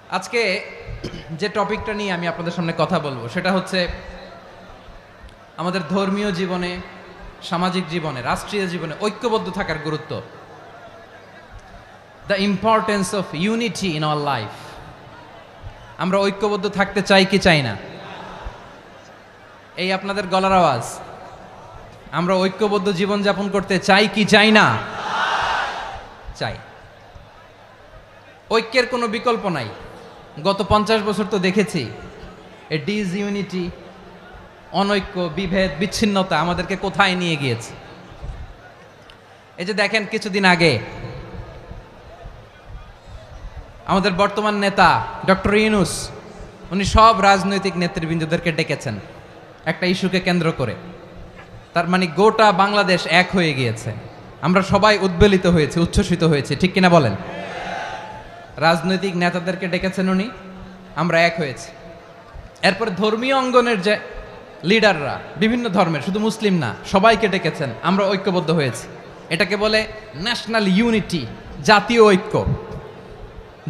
আজকে যে টপিকটা নিয়ে আমি আপনাদের সামনে কথা বলবো সেটা হচ্ছে আমাদের ধর্মীয় জীবনে, সামাজিক জীবনে, রাষ্ট্রীয় জীবনে ঐক্যবদ্ধ থাকার গুরুত্ব। The importance of unity in our life. আমরা ঐক্যবদ্ধ থাকতে চাই কি চাই না? এই আপনাদের গলার আওয়াজ। আমরা ঐক্যবদ্ধ জীবনযাপন করতে চাই কি চাই না? চাই। ঐক্যের কোনো বিকল্প নাই। গত 50 বছর তো দেখেছি এ ডিসইউনিটি, অনৈক্য, বিভেদ, বিচ্ছিন্নতা আমাদেরকে কোথায় নিয়ে গিয়েছে। এই যে দেখেন, কিছুদিন আগে আমাদের বর্তমান নেতা ডক্টর ইউনূস, উনি সব রাজনৈতিক নেতৃবৃন্দদেরকে ডেকেছেন একটা ইস্যুকে কেন্দ্র করে। তার মানে গোটা বাংলাদেশ এক হয়ে গিয়েছে। আমরা সবাই উদ্বেলিত হয়েছে, উচ্ছ্বসিত হয়েছে, ঠিক কিনা বলেন? রাজনৈতিক নেতাদেরকে ডেকেছেন উনি, আমরা এক হয়েছি। এরপর ধর্মীয় অঙ্গনের যে লিডাররা, বিভিন্ন ধর্মের, শুধু মুসলিম না, সবাইকে ডেকেছেন, আমরা ঐক্যবদ্ধ হয়েছি। এটাকে বলে ন্যাশনাল ইউনিটি, জাতীয় ঐক্য।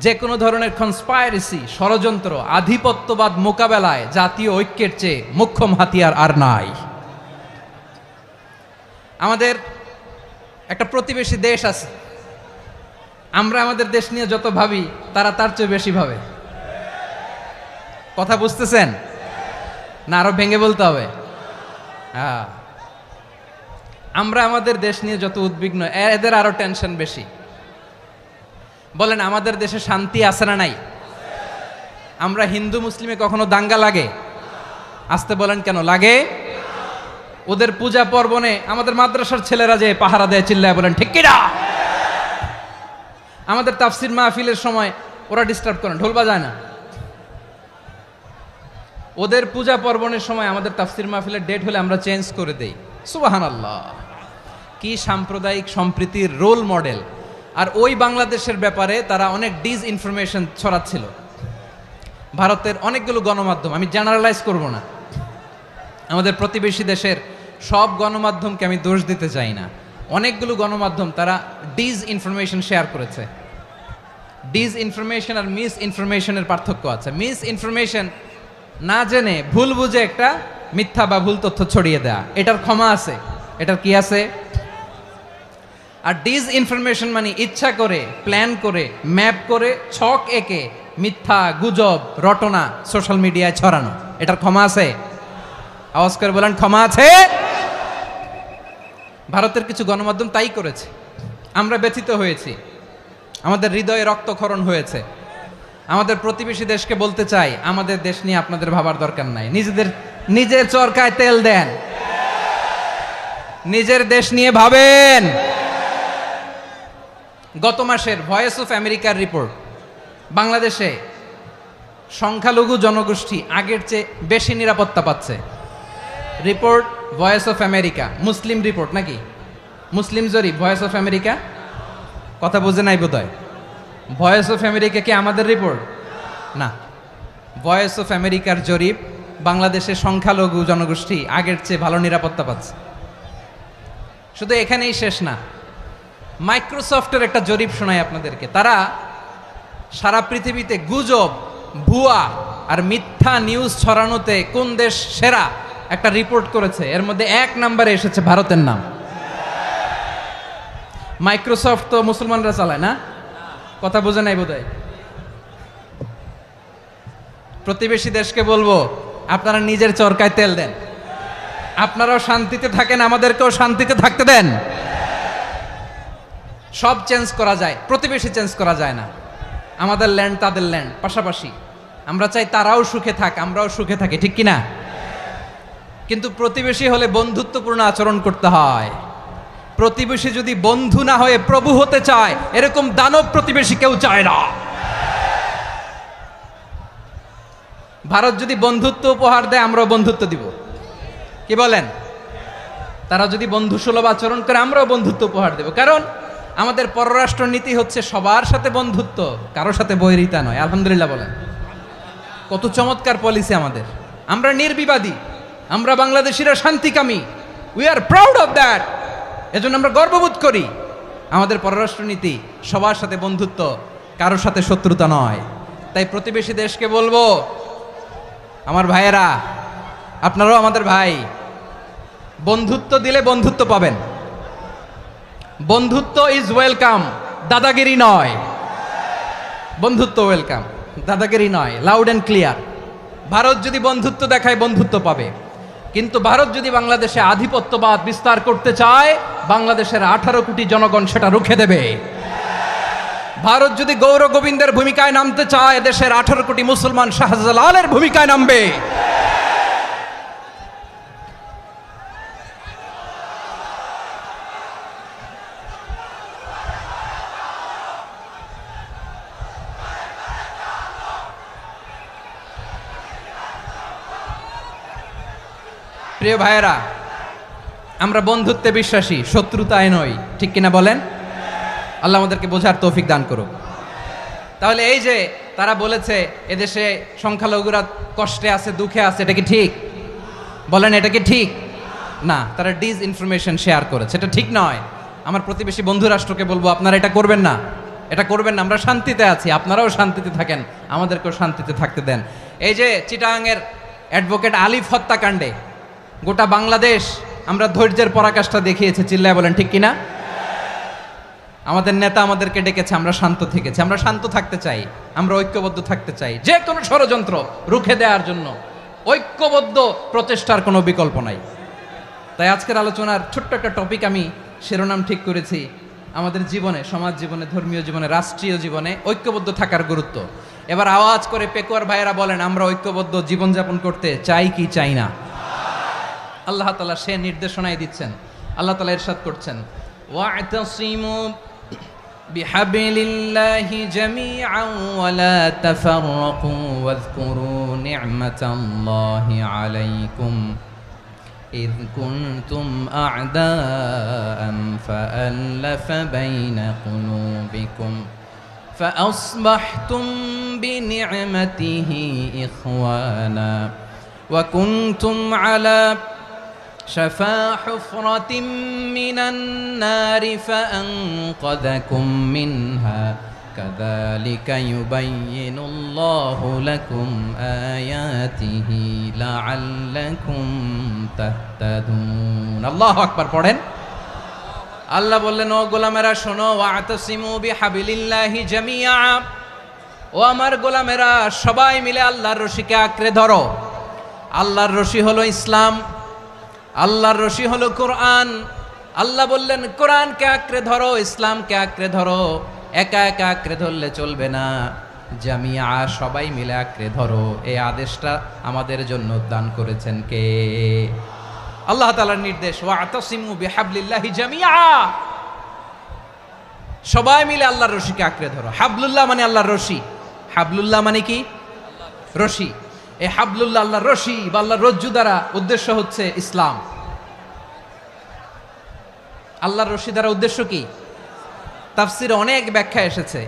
যে কোনো ধরনের কনস্পাইরেসি, ষড়যন্ত্র, আধিপত্যবাদ মোকাবেলায় জাতীয় ঐক্যের চেয়ে মোক্ষম হাতিয়ার আর নাই। আমাদের একটা প্রতিবেশী দেশ আছে, আমরা আমাদের দেশ নিয়ে যত ভাবি তারা তার চেয়ে বেশি ভাবে। কথা বুঝতেছেন না? আরো ভেঙে বলতে হবে। হ্যাঁ, আমরা আমাদের দেশ নিয়ে যত উদ্বিগ্ন, এদের আরো টেনশন বেশি। বলেন, আমাদের দেশে শান্তি আছে না নাই? আমরা হিন্দু মুসলিমে কখনো দাঙ্গা লাগে? আসতে বলেন, কেন লাগে? ওদের পূজা পার্বণে আমাদের মাদ্রাসার ছেলেরা যে পাহারা দেয়, চিল্লায় বলেন ঠিক কিনা? আমাদের তাফসির মাহফিলের সময় ওরা ডিস্টার্ব করেন, ঢোল বাজায় না। ওদের পূজা পার্বণের সময় আমাদের তাফসির মাহফিলের ডেট হলে আমরা চেঞ্জ করে দেই। সুবহানাল্লাহ! কি সাম্প্রদায়িক সম্প্রীতির রোল মডেল। আর ওই বাংলাদেশের ব্যাপারে তারা অনেক ডিসইনফরমেশন ছড়াচ্ছিল। ভারতের অনেকগুলো গণমাধ্যম, আমি জেনারেলাইজ করব না, আমাদের প্রতিবেশী দেশের সব গণমাধ্যমকে আমি দোষ দিতে চাই না, অনেকগুলো গণমাধ্যম তারা ডিসইনফরমেশন শেয়ার করেছে। ডিসইনফরমেশন আর মিস ইনফরমেশনের পার্থক্য আছে। মিস ইনফরমেশন না জেনে ভুল বুঝে একটা মিথ্যা বা ভুল তথ্য ছড়িয়ে দেয়া, এটার ক্ষমা আছে, এটার কি আছে? আর ডিসইনফরমেশন মানে ইচ্ছা করে, প্ল্যান করে, ম্যাপ করে, ছক এঁকে মিথ্যা, গুজব, রটনা সোশ্যাল মিডিয়ায় ছড়ানো, এটার ক্ষমা আছে? আওয়াজ করে বলেন, ক্ষমা আছে? ভারতের কিছু গণমাধ্যম তাই করেছে। আমরা ব্যথিত হয়েছি, আমাদের হৃদয়ে রক্তক্ষরণ হয়েছে। আমাদের প্রতিবেশী দেশকে বলতে চাই, আমাদের দেশ নিয়ে আপনাদের ভাবার দরকার নাই। নিজের চরকায় তেল দেন, নিজের দেশ নিয়ে ভাবেন। গত মাসের ভয়েস অফ আমেরিকার রিপোর্ট, বাংলাদেশে সংখ্যালঘু জনগোষ্ঠী আগের চেয়ে বেশি নিরাপত্তা পাচ্ছে। Report voice of America, Muslim report নাকি? মুসলিম জরিপ, ভয়েস অফ আমেরিকা। কথা বুঝে নাই বোধহয়। ভয়েস অফ আমেরিকা কি আমাদের রিপোর্ট? না, ভয়েস অফ আমেরিকার জরিপ, বাংলাদেশের সংখ্যালঘু জনগোষ্ঠী আগের চেয়ে ভালো নিরাপত্তা পাচ্ছে। শুধু এখানেই শেষ না, মাইক্রোসফটের একটা জরিপ শোনাই আপনাদেরকে। তারা সারা পৃথিবীতে গুজব, ভুয়া আর মিথ্যা নিউজ ছড়ানোতে কোন দেশ সেরা একটা রিপোর্ট করেছে। এর মধ্যে 1 নম্বরে এসেছে ভারতের নাম। মাইক্রোসফট তো মুসলমানরা চালায় না? কথা বোঝে নাই বোধহয়। প্রতিবেশী দেশকে বলবো, আপনারা নিজের চরকায় তেল দেন, আপনারাও শান্তিতে থাকেন, আমাদেরকেও শান্তিতে থাকতে দেন। সব চেঞ্জ করা যায়, প্রতিবেশী চেঞ্জ করা যায় না। আমাদের ল্যান্ড তাদের ল্যান্ড, পাশাপাশি। আমরা চাই তারাও সুখে থাক, আমরাও সুখে থাকি, ঠিক কিনা? কিন্তু প্রতিবেশী হলে বন্ধুত্বপূর্ণ আচরণ করতে হয়। প্রতিবেশী যদি বন্ধু না হয়ে প্রভু হতে চায়, এরকম দানব প্রতিবেশী কেউ চায় না। ভারত যদি বন্ধুত্ব উপহার দেয়, আমরাও বন্ধুত্ব দিব। কি বলেন? তারা যদি বন্ধু সুলভ আচরণ করে, আমরাও বন্ধুত্ব উপহার দেব। কারণ আমাদের পররাষ্ট্র নীতি হচ্ছে সবার সাথে বন্ধুত্ব, কারোর সাথে বৈরিতা নয়। আলহামদুলিল্লাহ বলেন, কত চমৎকার পলিসি আমাদের। আমরা নির্বিবাদী, আমরা বাংলাদেশিরা শান্তিকামী। We are proud of that. এজন্য আমরা গর্ববোধ করি। আমাদের পররাষ্ট্র নীতি সবার সাথে বন্ধুত্ব, কারোর সাথে শত্রুতা নয়। তাই প্রতিবেশী দেশকে বলবো, আমার ভাইয়েরা, আপনারাও আমাদের ভাই, বন্ধুত্ব দিলে বন্ধুত্ব পাবেন। বন্ধুত্ব ইজ ওয়েলকাম, দাদাগিরি নয়। বন্ধুত্ব ওয়েলকাম, দাদাগিরি নয়, লাউড অ্যান্ড ক্লিয়ার। ভারত যদি বন্ধুত্ব দেখায় বন্ধুত্ব পাবে, কিন্তু ভারত যদি বাংলাদেশে আধিপত্যবাদ বিস্তার করতে চায়, বাংলাদেশের 18 কোটি জনগণ সেটা রুখে দেবে। ভারত যদি গৌর গোবিন্দের ভূমিকায় নামতে চায়, দেশের 18 কোটি মুসলমান শাহজালালের ভূমিকায় নামবে। প্রিয় ভাইয়েরা, আমরা বন্ধুত্বে বিশ্বাসী, শত্রুতায় নই, ঠিক কিনা বলেন? আল্লাহ আমাদেরকে বোঝার তৌফিক দান করুক। তাহলে এই যে তারা বলেছে এদেশে সংখ্যালঘুরা কষ্টে আছে, দুঃখে আছে, এটা কি ঠিক? বলেন, এটা কি ঠিক? না, তারা ডিস ইনফরমেশন শেয়ার করেছে, এটা ঠিক নয়। আমার প্রতিবেশী বন্ধু রাষ্ট্রকে বলবো, আপনারা এটা করবেন না, এটা করবেন না। আমরা শান্তিতে আছি, আপনারাও শান্তিতে থাকেন, আমাদেরকেও শান্তিতে থাকতে দেন। এই যে চিটাগাংয়ের অ্যাডভোকেট আলিফ হত্যাকাণ্ডে গোটা বাংলাদেশ আমরা ধৈর্যের পরাকাষ্ঠা দেখিয়েছে, চিল্লায় বলেন ঠিক কিনা? আমাদের নেতা আমাদেরকে ডেকেছে, আমরা শান্ত থেকেছি। আমরা শান্ত থাকতে চাই, আমরা ঐক্যবদ্ধ থাকতে চাই। যে কোনো ষড়যন্ত্র রুখে দেওয়ার জন্য ঐক্যবদ্ধ প্রচেষ্টার কোনো বিকল্প নাই। তাই আজকের আলোচনার ছোট্ট একটা টপিক আমি শিরোনাম ঠিক করেছি, আমাদের জীবনে, সমাজ জীবনে, ধর্মীয় জীবনে, রাষ্ট্রীয় জীবনে ঐক্যবদ্ধ থাকার গুরুত্ব। এবার আওয়াজ করে পেকুয়ার ভাইয়েরা বলেন, আমরা ঐক্যবদ্ধ জীবনযাপন করতে চাই কি চাই না? আল্লাহ তাআলা সে নির্দেশনাই দিচ্ছেন। আল্লাহ তাআলা ইরশাদ করছেন, ওয়া'তাসিমু বিহাবলিল্লাহি জামিআন ওয়া লা তাফাররাকু ওয়াযকুরু নি'মাতাল্লাহি আলাইকুম إذ كنتم أعداء فألف بين قلوبكم فأصبحتم بنعمته إخوانا وكنتم على شفا حفرة من النار فأنقذكم منها كذلك يبين الله لكم آياته لعلكم تهتدون الله أكبر পড়েন। আল্লাহ বললেন, ও গোলামেরা শোনো, ওয়া'তাসিমু বিহাবিলিল্লাহি জামিআ, ও আমার গোলামেরা সবাই মিলে আল্লাহর রশিকে আঁকড়ে ধরো। আল্লাহর রশি হলো ইসলাম, আল্লাহর রশি হলো কোরআন। আল্লাহ বললেন, কোরআনকে আঁকড়ে ধরো, ইসলামকে আঁকড়ে ধরো। একা একা আঁকড়ে ধরলে চলবে না, জামিয়া, সবাই মিলে আঁকড়ে ধরো। এই আদেশটা আমাদের জন্য দান করেছেন কে? আল্লাহ তাআলার নির্দেশ, ওয়া'তাসিমু বিহাবলিল্লাহি জামিআ, সবাই মিলে আল্লাহর রশিকে আঁকড়ে ধরো। হাবলুল্লাহ মানে আল্লাহর রশি। হাবলুল্লাহ মানে কি? রশি। এই হাবলুল্লাহ, আল্লাহর রশি বা আল্লাহর রজ্জু দ্বারা উদ্দেশ্য হচ্ছে ইসলাম। আল্লাহর রশি দ্বারা উদ্দেশ্য কি? তাফসিরে অনেক ব্যাখ্যা এসেছে।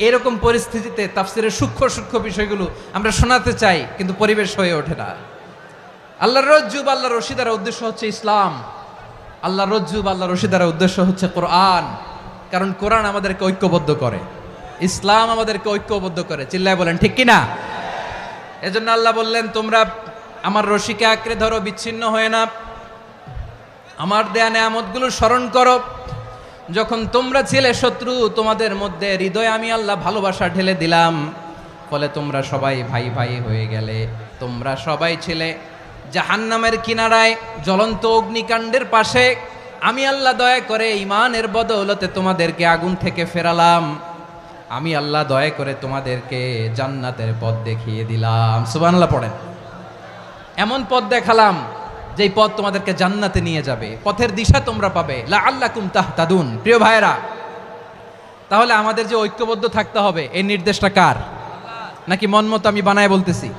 এরকম পরিস্থিতিতে তাফসিরের সূক্ষ্ম সূক্ষ্ম বিষয়গুলো আমরা শোনাতে চাই, কিন্তু পরিবেশ হয়ে ওঠে না। আল্লাহর রজ্জু বা আল্লাহর রশি দ্বারা উদ্দেশ্য হচ্ছে ইসলাম। আল্লাহর রজ্জু বা আল্লাহর রশি দ্বারা উদ্দেশ্য হচ্ছে কোরআন, কারণ কোরআন আমাদেরকে ঐক্যবদ্ধ করে, ইসলাম আমাদেরকে ঐক্যবদ্ধ করে। চিল্লায় বলেন ঠিক কিনা? এজন্য আল্লাহ বললেন, তোমরা আমার রশিকে আঁকড়ে ধরো, বিচ্ছিন্ন হয়ে না। আমার দেয়া নেয়ামতগুলো স্মরণ করো। যখন তোমরা ছিলে শত্রু, তোমাদের মধ্যে হৃদয়ে আমি আল্লাহ ভালোবাসা ঢেলে দিলাম, ফলে তোমরা সবাই ভাই ভাই হয়ে গেলে। তোমরা সবাই ছিলে জাহান্নামের কিনারায়, জ্বলন্ত অগ্নিকাণ্ডের পাশে। আমি আল্লাহ দয়া করে ঈমানের বদৌলতে তোমাদেরকে আগুন থেকে ফেরালাম। আমি আল্লাহ দয়া করে তোমাদেরকে জান্নাতের পথ দেখিয়ে দিলাম। সুবহানাল্লাহ পড়েন। এমন পথ দেখালাম যেই পথ তোমাদেরকে জান্নাতে নিয়ে যাবে, পথের দিশা তোমরা পাবে। লাআল্লাকুম তাহতাদুন। প্রিয় ভাইরা, তাহলে আমাদের যে ঐক্যবদ্ধ থাকতে হবে, এই নির্দেশটা কার? নাকি মন মতো আমি বানায় বলতেছি?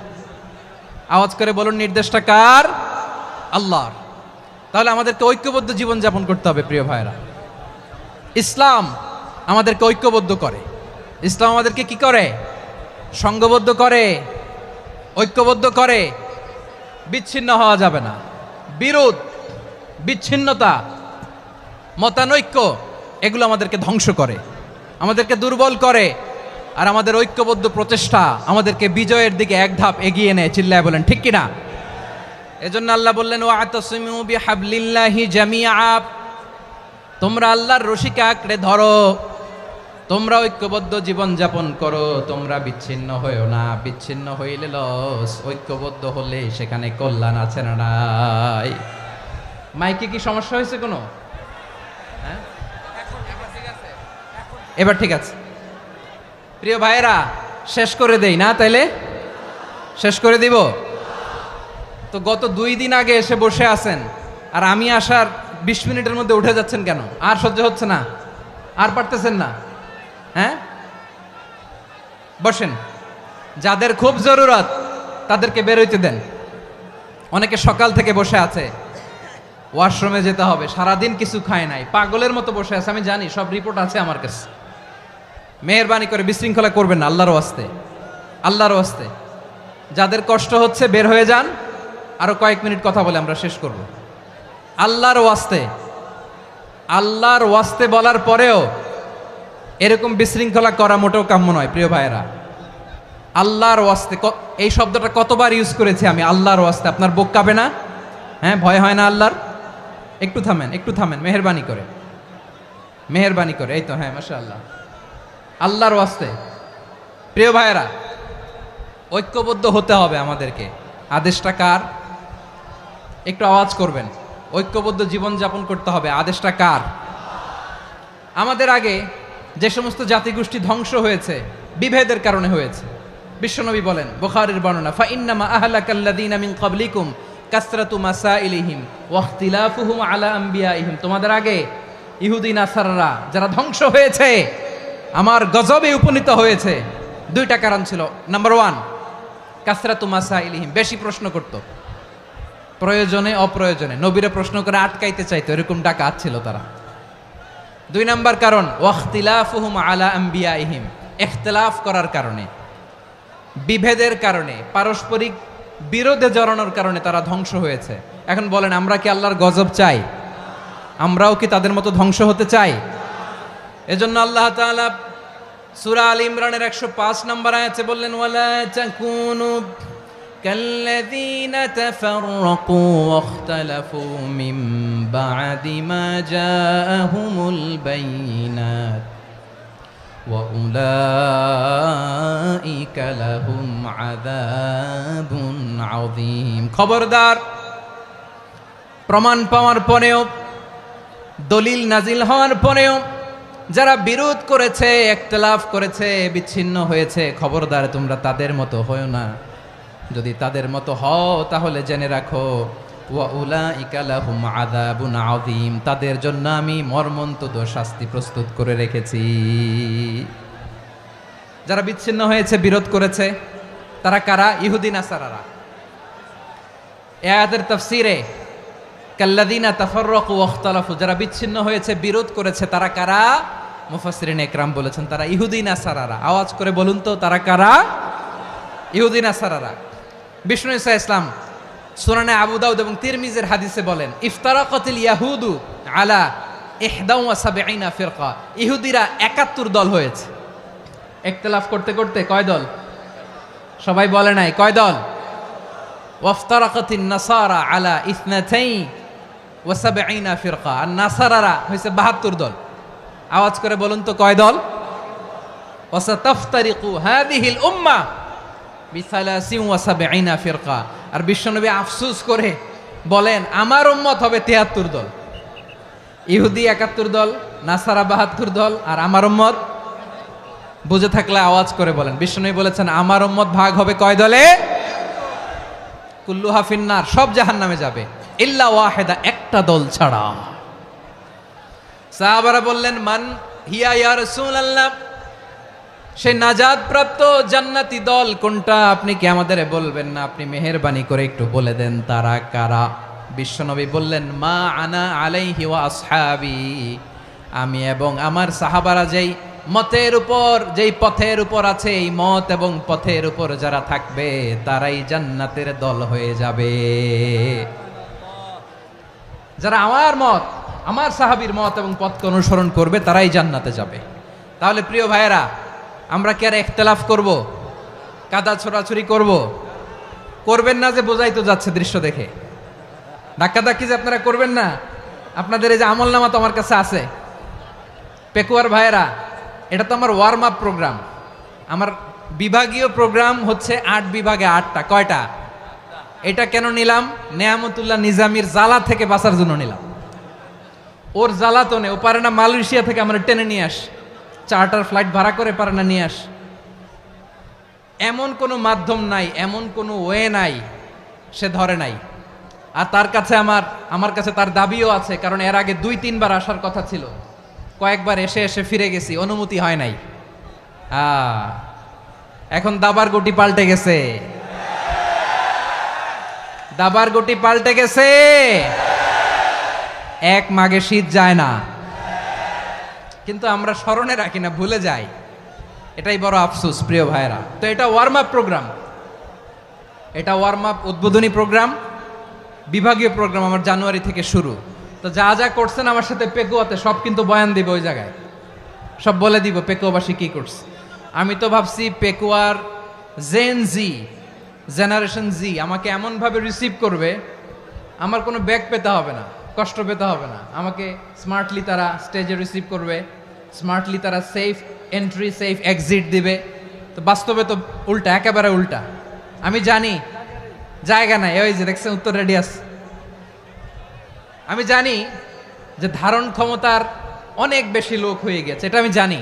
আওয়াজ করে বলুন, নির্দেশটা কার? আল্লাহর। তাহলে আমাদেরকে ঐক্যবদ্ধ জীবন যাপন করতে হবে। প্রিয় ভাইরা, ইসলাম আমাদেরকে ঐক্যবদ্ধ করে। ইসলাম আমাদেরকে কি করে? সংঘবদ্ধ করে, ঐক্যবদ্ধ করে। বিচ্ছিন্ন হওয়া যাবে না। বিরোধ, বিচ্ছিন্নতা, মতানৈক্য, এগুলো আমাদেরকে ধ্বংস করে, আমাদেরকে দুর্বল করে। আর আমাদের ঐক্যবদ্ধ প্রচেষ্টা আমাদেরকে বিজয়ের দিকে এক ধাপ এগিয়ে নেয়। চিল্লায় বলেন ঠিক কিনা? এজন্য আল্লাহ বললেন ওয়াতাসিমু বিহাবলিল্লাহি জামিআ, তোমরা আল্লাহর রশিকে আঁকড়ে ধরো, তোমরা ঐক্যবদ্ধ জীবন যাপন করো, তোমরা বিচ্ছিন্ন হইও না। বিচ্ছিন্ন হইলে লস, ঐক্যবদ্ধ হলে সেখানে কল্যাণ আছে না নাই? মাইকে কি সমস্যা হয়েছে কোনো? হ্যাঁ, এবার ঠিক আছে। প্রিয় ভাইয়েরা, শেষ করে দেই না? তাইলে শেষ করে দিব তো। গত 2 দিন আগে এসে বসে আছেন, আর আমি আসার 20 মিনিটের মধ্যে উঠে যাচ্ছেন কেন? আর সহ্য হচ্ছে না? আর পারতেছেন না? হ্যাঁ, বসেন। যাদের খুব জরুরত তাদেরকে বের হইতে দেন। অনেকে সকাল থেকে বসে আছে, ওয়াশরুমে যেতে হবে, সারাদিন কিছু খায় নাই, পাগলের মতো বসে আছে। আমি জানি, সব রিপোর্ট আছে আমার কাছে। মেহেরবানি করে বিশৃঙ্খলা করবেন না, আল্লাহর ওয়াস্তে, আল্লাহর ওয়াস্তে। যাদের কষ্ট হচ্ছে বের হয়ে যান। আরো কয়েক মিনিট কথা বলে আমরা শেষ করব। আল্লাহর ওয়াস্তে, আল্লাহর ওয়াস্তে বলার পরেও এরকম বিশৃঙ্খলা করা মোটেও কাম্য নয়। প্রিয় ভাইয়েরা, আল্লাহর ওয়াস্তে, এই শব্দটা কতবার ইউজ করেছি আমি, আল্লাহর ওয়াস্তে। আপনার বুক কাঁপে না? হ্যাঁ, ভয় হয় না আল্লাহর? একটু থামেন, একটু থামেন, মেহেরবানি করে, মেহেরবানি করে। এই তো, হ্যাঁ, মাশাআল্লাহ। আল্লাহর ওয়াস্তে প্রিয় ভাইয়েরা, ঐক্যবদ্ধ হতে হবে আমাদেরকে। আদেশটা কার? একটু আওয়াজ করবেন। ঐক্যবদ্ধ জীবন যাপন করতে হবে। আদেশটা কার? আমাদের আগে যে সমস্ত জাতিগোষ্ঠী ধ্বংস হয়েছে বিভেদের কারণে হয়েছে। বিশ্বনবী বলেন, বুখারীর বর্ণনা, ফা ইন্নামা আহলাকাল্লাযীনা মিন ক্বাবলিকুম কাসরাতু মাসাইলিহিম ওয়া ইখতিলাফুহুম আলা আম্বিয়াইহিম। তোমাদের আগে ইহুদি নাসারারা যারা ধ্বংস হয়েছে, আমার গজবে উপনীত হয়েছে, 2টা কারণ ছিল। নাম্বার 1, কাসরাতু মাসাইলিহিম, বেশি প্রশ্ন করত, প্রয়োজনে অপ্রয়োজনে নবীরে প্রশ্ন করে আটকাইতে চাইতো, এরকম ডাকাত ছিল তারা। 2 নাম্বার কারণ, ওয়াখতিলাফুহুম আলা আম্বিয়াইহিম, ইখতিলাফ করার কারণে, বিভেদের কারণে, পারস্পরিক বিরোধে জড়ানোর কারণে তারা ধ্বংস হয়েছে। এখন বলেন, আমরা কি আল্লাহর গজব চাই? আমরাও কি তাদের মতো ধ্বংস হতে চাই? এজন্য আল্লাহ তাআলা সূরা আল ইমরানের 105 নম্বর আয়াতে বললেন, ওয়ালা তাকুনু কাল্লাযীনা তাফাররাকু ওয়াখতালাফু মিন বা'দি মা জাআহুমুল বাইয়িনাত ওয়া উলাইকা লাহুম আযাবুন আযীম। খবরদার, প্রমাণ পাওয়ার পরেও, দলিল নাজিল হওয়ার পরেও যারা বিরোধ করেছে, ইখতিলাফ করেছে, বিচ্ছিন্ন হয়েছে, খবরদার তোমরা তাদের মতো হয়ো না। যদি তাদের মতো হও তাহলে জেনে রাখো, ওয়া উলাইকা লাহুম আযাবুন আযীম, তাদের জন্য আমি মর্মন্তুদ শাস্তি প্রস্তুত করে রেখেছি। যারা বিচ্ছিন্ন হয়েছে, বিরোধ করেছে, তারা কারা? ইহুদি নাসারারা। এই আয়াতের তাফসীরে কাল্লাযীনা তাফাররাকু ওয়াখতালাফু, যারা বিচ্ছিন্ন হয়েছে, বিরোধ করেছে, তারা কারা? মুফাসসিরিন ইকরাম বলেছেন তারা ইহুদি নাসারারা। আওয়াজ করে বলুন তো, তারা কারা? ইহুদি নাসারারা। বিষ্ণু ঈসা ইসলাম সুনানে আবু দাউদ এবং তিরমিজির হাদিসে বলেন, ইফতারাকাতিল ইয়াহুদু আলা 71 ফিরকা, ইহুদিরা 71 দল হয়েছে। ইখতিলাফ করতে করতে কয় দল? সবাই বলে নাই, কয় দল? ওয়াফতারাকাতিন নাসারা আলা 72 ফিরকা, আর নাসারারা হয়েছে 72 দল। আওয়াজ করে বলুন তো, কয় দল? ওয়াসাতাফতারিকু হাযিহিল উম্মাহ বি73 ফিরকা। আর বিশ্বনবী আফসোস করে বলেন, আমার উম্মত হবে 73 দল। ইহুদি 71 দল, নাসারা 72 দল, আর আমার উম্মত, বুঝে থাকলে আওয়াজ করে বলেন। বিশ্বনবী বলেছেন, আমার উম্মত ভাগ হবে কয় দলে? কুল্লুহা ফিন্নার, সব জাহান্নামে যাবে, ইল্লা ওয়াহিদা, একটা দল ছাড়া। সাহাবারা বললেন, মান হিয়া ইয়া রাসূলুল্লাহ, সেই নাজাত প্রাপ্ত জান্নাতি দল কোনটা? আপনি কি আমাদের বলবেন না? আপনি মেহেরবানি করে একটু বলে দেন তারা কারা। বিশ্বনবী বললেন, মা আনা আলাইহি ওয়া আসহাবি, আমি এবং আমার সাহাবারা যেই মতের উপর, যেই পথের উপর আছে, এই মত এবং পথের উপর যারা থাকবে তারাই জান্নাতের দল হয়ে যাবে। যারা আমার মত, আমার সাহাবীর মত এবং পথকে অনুসরণ করবে তারাই জান্নাতে যাবে। তাহলে প্রিয় ভাইয়েরা, আমরা কি আর ইখতিলাফ করব, কাদা ছোড়াছুরি করব? করবেন না যে বোঝাই তো যাচ্ছে দৃশ্য দেখে। ধাক্কাধাক্কি যে আপনারা করবেন না, আপনাদের এই যে আমলনামা তো আমার কাছে আছে। পেকুয়ার ভাইয়েরা, এটা তো আমার ওয়ার্ম আপ প্রোগ্রাম। আমার বিভাগীয় প্রোগ্রাম হচ্ছে 8 বিভাগে 8টা। কয়টা? এটা কেন নিলাম? নেয়ামতুল্লাহ নিজামীর জ্বালা থেকে বাঁচার জন্য নিলাম। ওর জ্বালাতনে ও পারে না মালয়েশিয়া থেকে আমার টেনে নিয়ে আস, চার্টার ফ্লাইট ভাড়া করে পারে না নিয়ে আস। এমন কোনো মাধ্যম নাই, এমন কোনো ওয়ে নাই সে ধরে নাই। আর তার কাছে আমার কাছে তার দাবিও আছে, কারণ এর আগে 2-3 বার আসার কথা ছিল, কয়েকবার এসে এসে ফিরে গেছি, অনুমতি হয় নাই। এখন দাবার গুটি পাল্টে গেছে, দাবার গুটি পাল্টে গেছে। এক মাঘে শীত যায় না, কিন্তু আমরা স্মরণে রাখি না, ভুলে যাই। এটাই বড় আফসোস প্রিয় ভাইরা। তো এটা ওয়ার্ম আপ প্রোগ্রাম, এটা ওয়ার্ম আপ উদ্বোধনী প্রোগ্রাম, বিভাগীয় প্রোগ্রাম আমার জানুয়ারি থেকে শুরু। তো যা যা করছেন আমার সাথে পেকুয়াতে সব কিন্তু বয়ান দিব, ওই জায়গায় সব বলে দিব পেকুয়াবাসী কি করছে। আমি তো ভাবছি পেকুয়ার জেনারেশন জি আমাকে এমনভাবে রিসিভ করবে, আমার কোনো ব্যাক পেতে হবে না, কষ্ট পেতে হবে না। আমাকে স্মার্টলি তারা স্টেজে রিসিভ করবে, স্মার্টলি তারা সেফ এন্ট্রি সেফ এক্সিট দিবে। তো বাস্তবে তো উল্টা, একেবারে উল্টা। আমি জানি জায়গা নাই, ওই যে দেখছেন উত্তর রেডি আছে। আমি জানি যে ধারণ ক্ষমতার অনেক বেশি লোক হয়ে গেছে, এটা আমি জানি।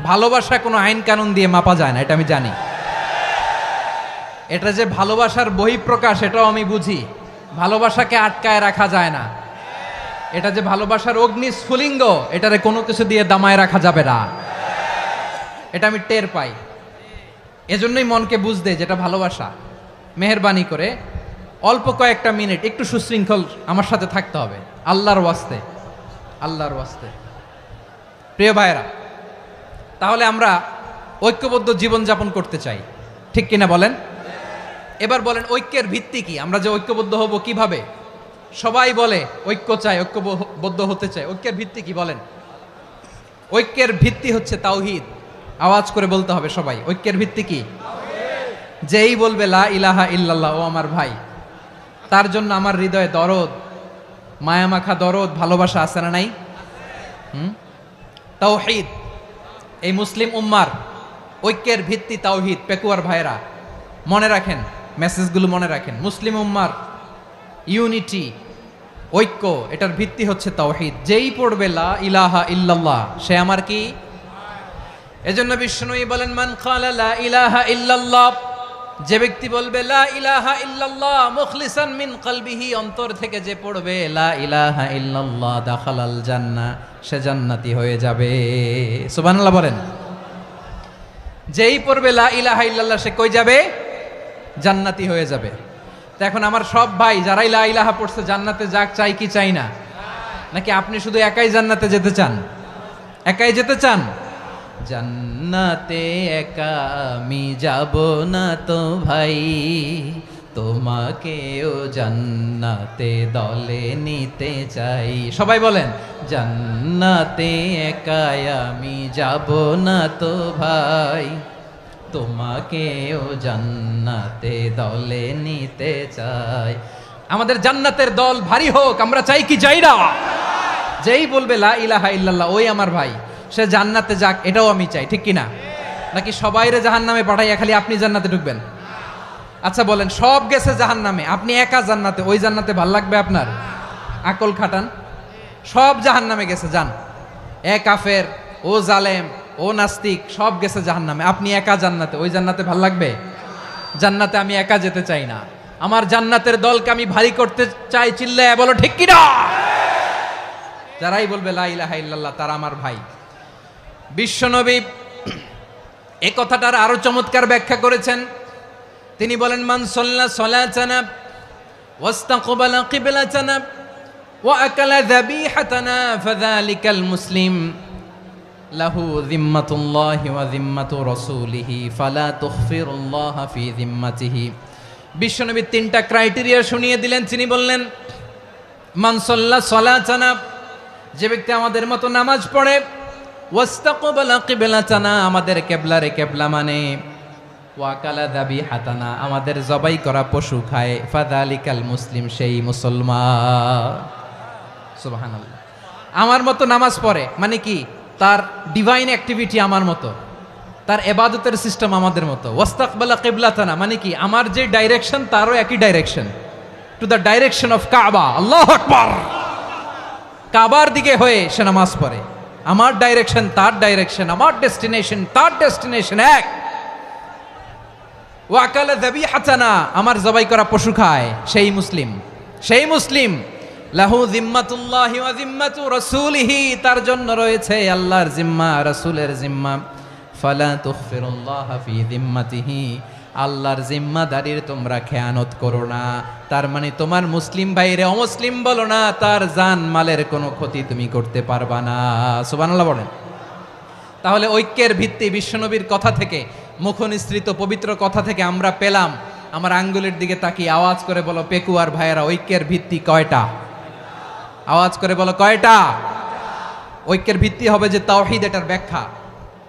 ভালোবাসা কোনো আইন কানুন দিয়ে মাপা যায় না, এটা আমি জানি। এটা যে ভালোবাসার বহিঃপ্রকাশ এটাও আমি বুঝি। ভালোবাসাকে আটকায় রাখা যায় না। এটা যে ভালোবাসার অগ্নি স্ফুলিঙ্গ, এটারে কোনো কিছু দিয়ে দামায় রাখা যাবে না, এটা আমি টের পাই। এজন্যই মনকে বুঝতে যেটা ভালোবাসা। মেহেরবানি করে অল্প কয়েকটা মিনিট একটু সুশৃঙ্খল আমার সাথে থাকতে হবে, আল্লাহর ওয়াস্তে, আল্লাহর ওয়াস্তে। প্রিয় ভাইরা, তাহলে আমরা ঐক্যবদ্ধ জীবনযাপন করতে চাই, ঠিক কিনা বলেন? এবার বলেন ঐক্যের ভিত্তি কি? আমরা যে ঐক্যবদ্ধ হব কিভাবে? সবাই বলে ঐক্য চাই, ঐক্যবদ্ধ হতে চাই। ঐক্যের ভিত্তি কি বলেন? ঐক্যের ভিত্তি হচ্ছে তাওহীদ। আওয়াজ করে বলতে হবে সবাই, ঐক্যের ভিত্তি কি? যেই বলবে লা ইলাহা ইল্লাল্লাহ, ও আমার ভাই, তার জন্য আমার হৃদয়ে দরদ, মায়ামাখা দরদ, ভালোবাসা আছে না নাই? তাওহীদ। এই মুসলিম উম্মার ঐক্যের ভিত্তি তাওহীদ। পেকুয়ার ভাইরা মনে রাখেন, মেসেজগুলো মনে রাখেন। মুসলিম উম্মার ইউনিটি, ঐক্য, এটার ভিত্তি হচ্ছে তাওহীদ। যেই পড়বে লা ইলাহা ইল্লাল্লাহ সে আমার কি? এজন্য বিষ্ণুই বলেন মান ক্বালা লা ইলাহা ইল্লাল্লাহ, যে ব্যক্তি বলবে লা ইলাহা ইল্লাল্লাহ মুখলিসান মিন কলবিহি, অন্তর থেকে যে পড়বে লা ইলাহা ইল্লাল্লাহ, দাখালাল জান্নাহ, সে জান্নাতি হয়ে যাবে। সুবহানাল্লাহ বলেন। যেই পড়বে লা ইলাহা ইল্লাল্লাহ সে কই যাবে? জান্নাতি হয়ে যাবে। তো এখন আমার সব ভাই যারাই লা ইলাহা পড়ছে জান্নাতে যাক, চাই কি চাই না? নাকি আপনি শুধু একাই জান্নাতে যেতে চান? একাই যেতে চান? জান্নাতে একা আমি যাব না তো ভাই, তোমাকেও জান্নাতে দলে নিতে চাই। সবাই বলেন জান্নাতে একা আমি যাব না তো ভাই, তোমাকেও জান্নাতে দলে নিতে চাই। আমাদের জান্নাতের দল ভারী হোক, আমরা চাই কি চাই না? যেই বলবে লা ইলাহা ইল্লাল্লাহ ওই আমার ভাই, সে জান্নাতে যাক, এটাও আমি চাই, ঠিক কিনা? নাকি সবাইরে জাহান্নামে পাঠাইয়া খালি আপনি জান্নাতে ঢুকবেন? আচ্ছা বলেন, সব গেছে জাহান্নামে, আপনি একা জান্নাতে, ওই জান্নাতে ভাল লাগবে আপনার? আকল খাটান। সব জাহান্নামে গেছে, যান। এ কাফের, ও জালেম, ও নাস্তিক, সব গেছে জাহান্নামে, আপনি একা জান্নাতে, ওই জান্নাতে ভাল লাগবে? জান্নাতে আমি একা যেতে চাই না, আমার জান্নাতের দলকে আমি ভারী করতে চাই। চিল্লায় বলো ঠিক কিনা? যারাই বলবে লা ইলাহা ইল্লাল্লাহ তারা আমার ভাই। বিশ্বনবী এই কথাটার আরো চমৎকার ব্যাখ্যা করেছেন। তিনি বলেন মান সাল্লা সালাতানা ওয়াস্তাকবালা কিবলাতানা ওয়া আকালা যাবিহাতানা ফাযালিকাল মুসলিম লাহু যিম্মাতুল্লাহি ওয়া যিম্মাতু রাসূলিহি ফালা তুখফিরুল্লাহ ফি যিম্মাতিহি। বিশ্বনবী তিনটা ক্রাইটেরিয়া শুনিয়ে দিলেন। তিনি বললেন মান সাল্লা সালাতানা, যে ব্যক্তি আমাদের মতো নামাজ পড়ে, ওয়াস্তাকবালা কিবলাতানা, আমাদের কেবলারে কেবলা মানে, ওয়াকালা যাবিহাতানা, আমাদের জবাই করা পশু খায়, ফাযালিকাল মুসলিম, সেই মুসলমান। সুবহানাল্লাহ। আমার মতো নামাজ পড়ে মানে কি, তার ডিভাইন অ্যাক্টিভিটি আমার মতো, তার ইবাদতের সিস্টেম আমাদের মতো। ওয়াস্তাকবালা কিবলাতানা মানে কি, আমার যে ডাইরেকশন তারও একই direction, to the direction of কাবা। আল্লাহু আকবার। কাবার দিকে হয়ে সে নামাজ পড়ে। আমার ডাইরেকশন তার ডাইরেকশন, আমার ডেস্টিনেশন তার ডেস্টিনেশন এক। ওয়াকালা যাবিহাতানা, আমার জবাই করা পশু খায়, সেই মুসলিম, সেই মুসলিম। লাহু জিম্মাতুল্লাহি ওয়া জিম্মাতু রাসূলিহি, তার জন্য রয়েছে আল্লাহর জিম্মা, রাসূলের জিম্মা। ফালা তুখফিরুল্লাহ ফি জিম্মাতিহি, আল্লাহর জিম্মাদারির তোমরা খেয়ানত করো না। তার মানে তোমার মুসলিম ভাইরে অমুসলিম বলো না, তার জান মালের কোনো ক্ষতি তুমি করতে পারবা না। সুবহানাল্লাহ বলেন। তাহলে ঐক্যের ভিত্তি বিশ্বনবীর কথা থেকে, মুখনিসৃত পবিত্র কথা থেকে আমরা পেলাম। আমার আঙ্গুলের দিকে তাকিয়ে আওয়াজ করে বলো পেকুয়ার ভাইয়েরা, ঐক্যের ভিত্তি কয়টা? আওয়াজ করে বলো কয়টা? ঐক্যের ভিত্তি হবে যে তাওহীদ, এটার ব্যাখ্যা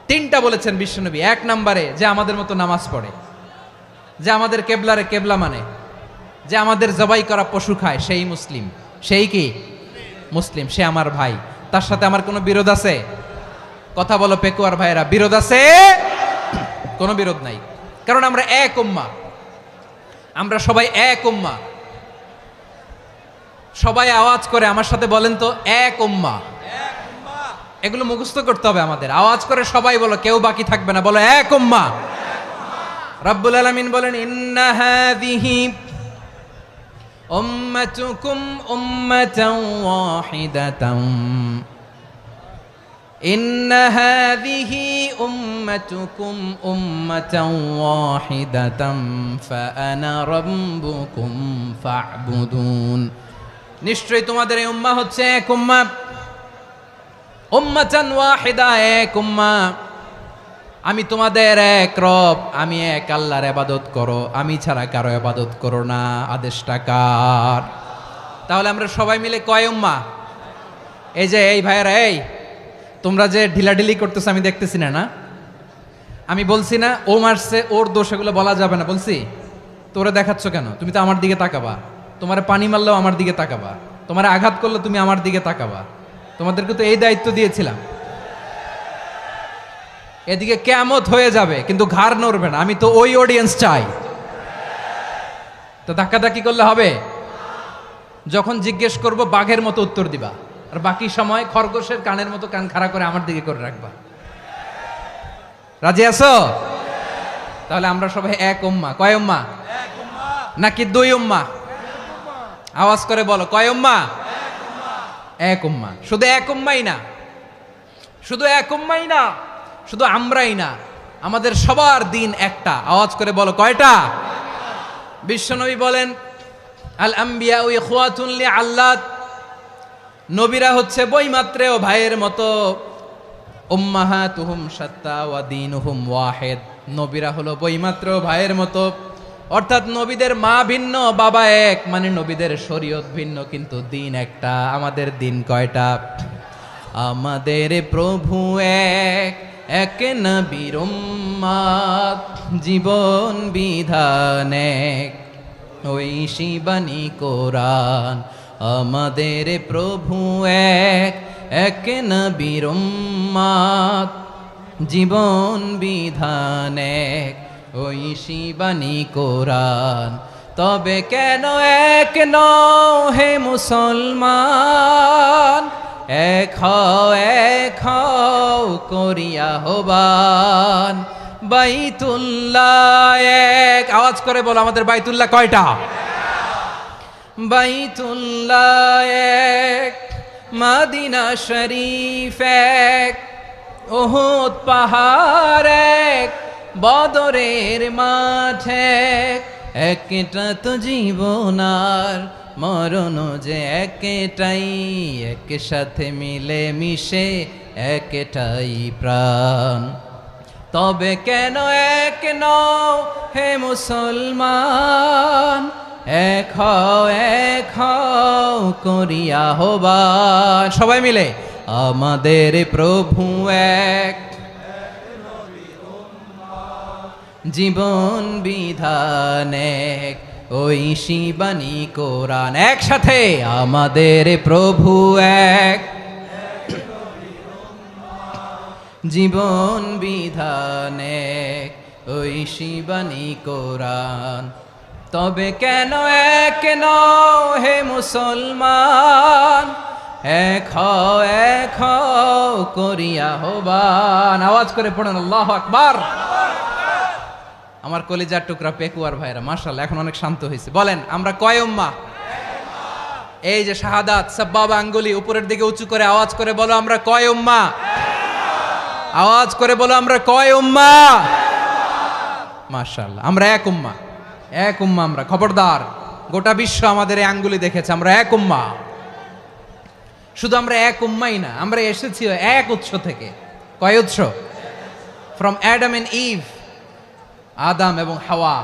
তিনটা বলেছেন বিশ্বনবী। এক নম্বরে যে আমাদের মতো নামাজ পড়ে, যে আমাদের কেবলারে কেবলা মানে, যে আমাদের জবাই করা পশু খায়, সেই মুসলিম। সেই কি মুসলিম, সে আমার ভাই। তার সাথে আমার কোনো বিরোধ আছে? কথা বলো পেকুয়ার ভাইয়েরা, বিরোধ আছে? কোনো বিরোধ নাই, কারণ আমরা এক উম্মাহ, আমরা সবাই এক উম্মাহ। সবাই আওয়াজ করে আমার সাথে বলেন তো, এক উম্মাহ। এগুলো মুখস্থ করতে হবে আমাদের। আওয়াজ করে সবাই বলো, কেউ বাকি থাকবে না, বলো এক উম্মাহ। রব্বুল আলামিন বলেন, ইন্না হাযিহি উম্মাতুকুম উম্মাতান ওয়াহিদাতান, ইন্না হাযিহি উম্মাতুকুম উম্মাতান ওয়াহিদাতান ফাআনা রাব্বুকুম ফা'বুদুন, নিশ্চয়ই তোমাদের এই উম্মাহ হচ্ছে এক উম্মাহ। উম্মাতান ওয়াহিদা, এক উম্মাহ। আমি তোমাদের এক রব, আমি এক আল্লাহর ইবাদত করো, আমি ছাড়া কারো ইবাদত করো না। আদেশটা কার? তাহলে আমরা সবাই মিলে কয় উম্মাহ? এই যে এই ভাইয়েরা, এই তোমরা যে ঢিলাঢিলি করতেছো আমি দেখতেছি না, না আমি বলছি না ও মারছে, ওর দোষ, এগুলো বলা যাবে না বলছি? তোরে দেখাচ্ছ কেন? তুমি তো আমার দিকে তাকাবা। তোমার পানি মারলেও আমার দিকে তাকাবা, তোমার আঘাত করলে তুমি আমার দিকে তাকাবা। তোমাদেরকে তো এই দায়িত্ব দিয়েছিলাম। এদিকে কিয়ামত হয়ে যাবে কিন্তু ঘাড় নড়বে না, আমি তো ওই অডিয়েন্স চাই। তো ধাক্কাধাক্কি করলে হবে? যখন জিজ্ঞেস করব বাঘের মতো উত্তর দিবা, আর বাকি সময় খরগোশের কানের মতো কান খাড়া করে আমার দিকে করে রাখবা। রাজি আছো? তাহলে আমরা সবাই এক উম্মাহ। কয় উম্মাহ? নাকি দুই উম্মাহ? আওয়াজ করে বলো, কয় উম্মাহ? এক উম্মাহ। শুধু এক উম্মাই না, শুধু এক উম্মাই না, শুধু আমরাই না, আমাদের সবার দিন একটা। আওয়াজ করে বলো কয়টা? বিশ্বনবী বলেন, আল আম্বিয়া ইখওয়াতুন লিআল্লাত, নবীরা হচ্ছে বৈমাত্রেয় ভাইয়ের মতো। উম্মাহাতুহুম শাত্তা ওয়া দীনুহুম ওয়াহিদ, নবীরা হলো বৈমাত্রেয় ভাইয়ের মতো। অর্থাৎ নবীদের মা ভিন্ন, বাবা এক, মানে নবীদের শরীয়ত ভিন্ন, কিন্তু দিন একটা। আমাদের দিন কয়টা? আমাদের প্রভু এক, এক নবীর উম্মত, জীবন বিধান এক, ওই শিবানী কোরআন। আমাদের প্রভু এক, এক নবীর উম্মত, জীবন বিধান এক, ওই শিবানী কোরআন। তবে কেন এক নও হে মুসলমান, এক হও করিয়া হবান। বাইতুল্লাহ এক, আওয়াজ করে বলো আমাদের বাইতুল্লাহ কয়টা? বাইতুল্লাহ এক, মদিনা শরীফ এক, উহুদ পাহাড় এক, বদরের মাঠ এক। একটা তো জীবন আর মরণ যে একটাই, একসাথে মিলে মিশে একটাই প্রাণ। তবে কেন এক নও হে মুসলমান, এক হও করিয়া হবান। সবাই মিলে আমাদের প্রভু এক, জীবন বিধান এক, ঐশী বাণী কোরআন। একসাথে আমাদের প্রভু এক, জীবন বিধান এক, ঐশী বাণী কোরআন। তবে কেন এক নও হে মুসলমান, এক হও করিয়া আহ্বান। আওয়াজ করে পড়েন আল্লাহু আকবার। আমার কলিজার টুকরা পেকুয়ার ভাইরা মাশাআল্লাহ এখন অনেক শান্ত হয়েছে। বলেন আমরা কয় উম্মাহ? এই যে শাহাদাত সাব্বাবা আঙ্গুলি উপরের দিকে উঁচু করে আওয়াজ করে বলো আমরা কয় উম্মাহ? আওয়াজ করে বলো আমরা কয় উম্মাহ? মাশাআল্লাহ আমরা এক উম্মাহ, এক উম্মাহ আমরা। খবরদার, গোটা বিশ্ব আমাদের এই আঙ্গুলি দেখেছে আমরা এক উম্মাহ। শুধু আমরা এক উম্মাই না, আমরা এসেছি এক উৎস থেকে। কয় উৎস? ফ্রম অ্যাডাম এন্ড ইভ, আদম এবং হাওয়া,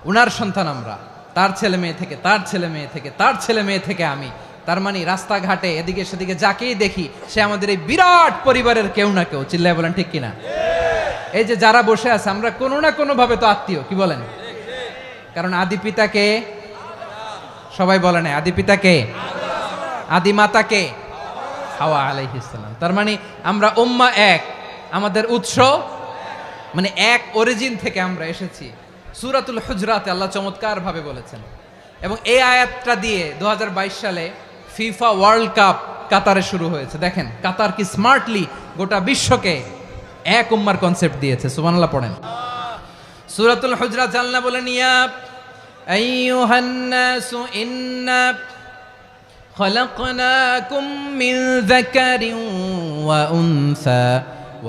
উনার সন্তান আমরা। তার ছেলে মেয়ে থেকে, তার ছেলে মেয়ে থেকে, তার ছেলে মেয়ে থেকে আমি। তার মানে রাস্তাঘাটে এদিকে সেদিকে যাকেই দেখি সে আমাদের এই বিরাট পরিবারের কেউ না কেউ। চিল্লায় বলেন ঠিক কিনা? এই যে যারা বসে আছে আমরা কোনো না কোনো ভাবে তো আত্মীয়, কি বলেন? কারণ আদি পিতাকে সবাই বলে না, আদি পিতাকে, আদি মাতাকে হাওয়া আলাইহিস সালাম। তার মানে আমরা উম্মাহ এক, আমাদের উৎস মানে এক অরিজিন থেকে আমরা এসেছি। সূরাতুল হুজরাতে আল্লাহ চমৎকার ভাবে বলেছেন। এবং এই আয়াতটা দিয়ে 2022 সালে ফিফা ওয়ার্ল্ড কাপ কাতারে শুরু হয়েছে। দেখেন কাতার কি স্মার্টলি গোটা বিশ্বকে এক উম্মার কনসেপ্ট দিয়েছে। সুবহানাল্লাহ পড়েন। সূরাতুল হুজরাত আল্লাহ বলেন ইয়া আইয়ুহান নাসু ইন্না খলাকনাকুম মিন যাকারিন ওয়া উনসা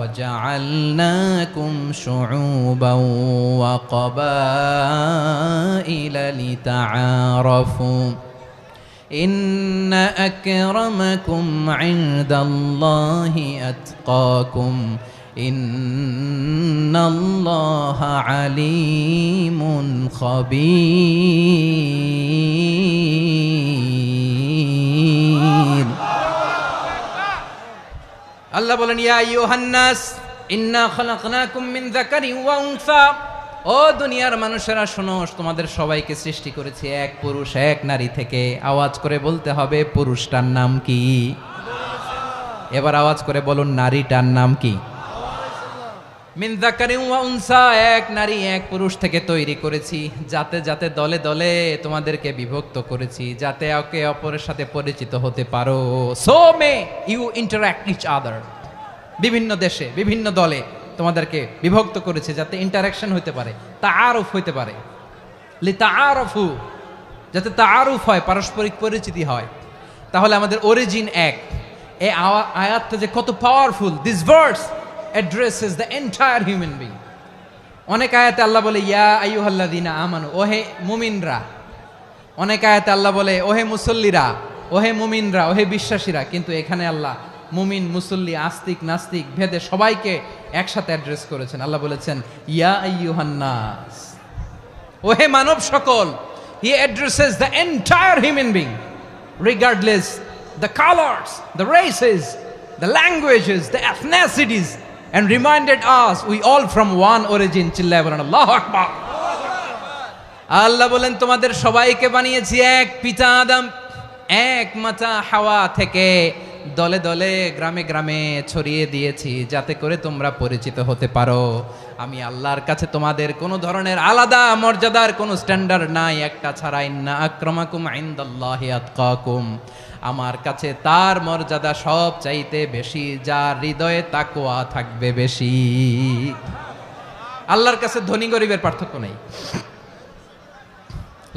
وجعلناكم شعوبا وقبائل لتعارفوا إن أكرمكم عند الله أتقاكم إن الله عليم خبير। আল্লাহ বলেন ইয়া আইয়ুহান নাস ইন্না খলাকনাকুম মিন যাকারিন ওয়া উনসা, ও দুনিয়ার মানুষেরা শোনো, তোমাদের সবাইকে সৃষ্টি করেছি এক পুরুষ এক নারী থেকে। আওয়াজ করে বলতে হবে পুরুষটার নাম কি? এবার আওয়াজ করে বলুন নারীটার নাম কি? মিন যাকারিন ওয়া উনসা, এক নারী এক পুরুষ থেকে তৈরি করেছি। যাতে যাতে দলে দলে তোমাদেরকে বিভক্ত করেছি, যাতে একে অপরের সাথে পরিচিত হতে পারো। So may you interact each other. বিভিন্ন দেশে বিভিন্ন দলে তোমাদেরকে বিভক্ত করেছে যাতে ইন্টারাকশন হতে পারে, তাআরুফ হতে পারে। লিতাআরফু, যাতে তাআরুফ হয়, পারস্পরিক পরিচিতি হয়। তাহলে আমাদের অরিজিন এক। এই আয়াতটা যে কত powerful. This verse addresses the entire human being. অনেক আয়াতে আল্লাহ বলে ইয়া আইয়ুহাল্লাযীনা আমানু, ওহে মুমিনরা। অনেক আয়াতে আল্লাহ বলে ওহে মুসল্লিরা, ওহে মুমিনরা, ওহে বিশ্বাসীরা। কিন্তু এখানে আল্লাহ মুমিন মুসল্লি আস্তিক নাস্তিক ভেদে সবাইকে একসাথে অ্যাড্রেস করেছেন। আল্লাহ বলেছেন ইয়া আইয়ুহান নাস, ওহে মানব সকল। He addresses the entire human being regardless the colors, the races, the languages, the ethnicities, and reminded us we all from one origin. চিল্লায় বলেন আল্লাহু আকবার। আল্লাহ বলেন তোমাদের সবাইকে বানিয়েছি এক পিতা আদম, এক মাতা হাওয়া থেকে। দলে দলে গ্রামে গ্রামে ছড়িয়ে দিয়েছি যাতে করে তোমরা পরিচিত হতে পারো। আমি আল্লাহর কাছে তোমাদের কোনো ধরনের আলাদা মর্যাদার কোনো স্ট্যান্ডার্ড নাই একটা ছাড়া। ইন্না আক্রামাকুম ইনদাল্লাহি আতকাকুম, আমার কাছে তার মর্যাদা সব চাইতে বেশি যার হৃদয়ে তাকওয়া থাকবে বেশি। আল্লাহর কাছে ধনী গরিবের পার্থক্য নাই,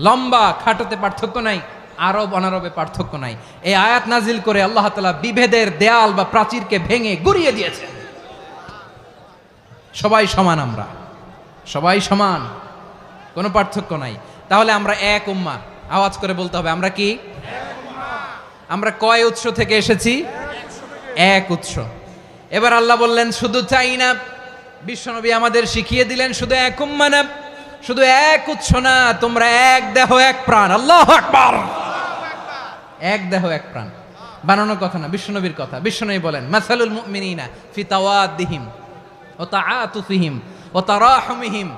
লম্বা খাটোতে পার্থক্য নাই, আরব অনারবে পার্থক্য নাই। এই আয়াত নাজিল করে আল্লাহ তাআলা বিভেদের দেয়াল বা প্রাচীরকে ভেঙে গুড়িয়ে দিয়েছেন। সবাই সমান, আমরা সবাই সমান, কোনো পার্থক্য নাই। তাহলে আমরা এক উম্মাহ। আওয়াজ করে বলতে হবে আমরা কি? আমরা কয় উৎস থেকে এসেছি? এক উৎস। এবার আল্লাহ বললেন শুধু চাই না, বিশ্বনবী আমাদের শিখিয়ে দিলেন শুধু এক উম্মাহ না, শুধু এক উৎস না, তোমরা এক দেহ এক প্রাণ। আল্লাহু আকবার। এক দেহ এক প্রাণ। বানানো কথা না, বিশ্বনবীর কথা। বিশ্বনবী বলেন মাসালুল মুমিনিনা ফি তাওয়াদ্দিহিম ওয়া তাআতুফিহিম ওয়া তারাহুমিহিম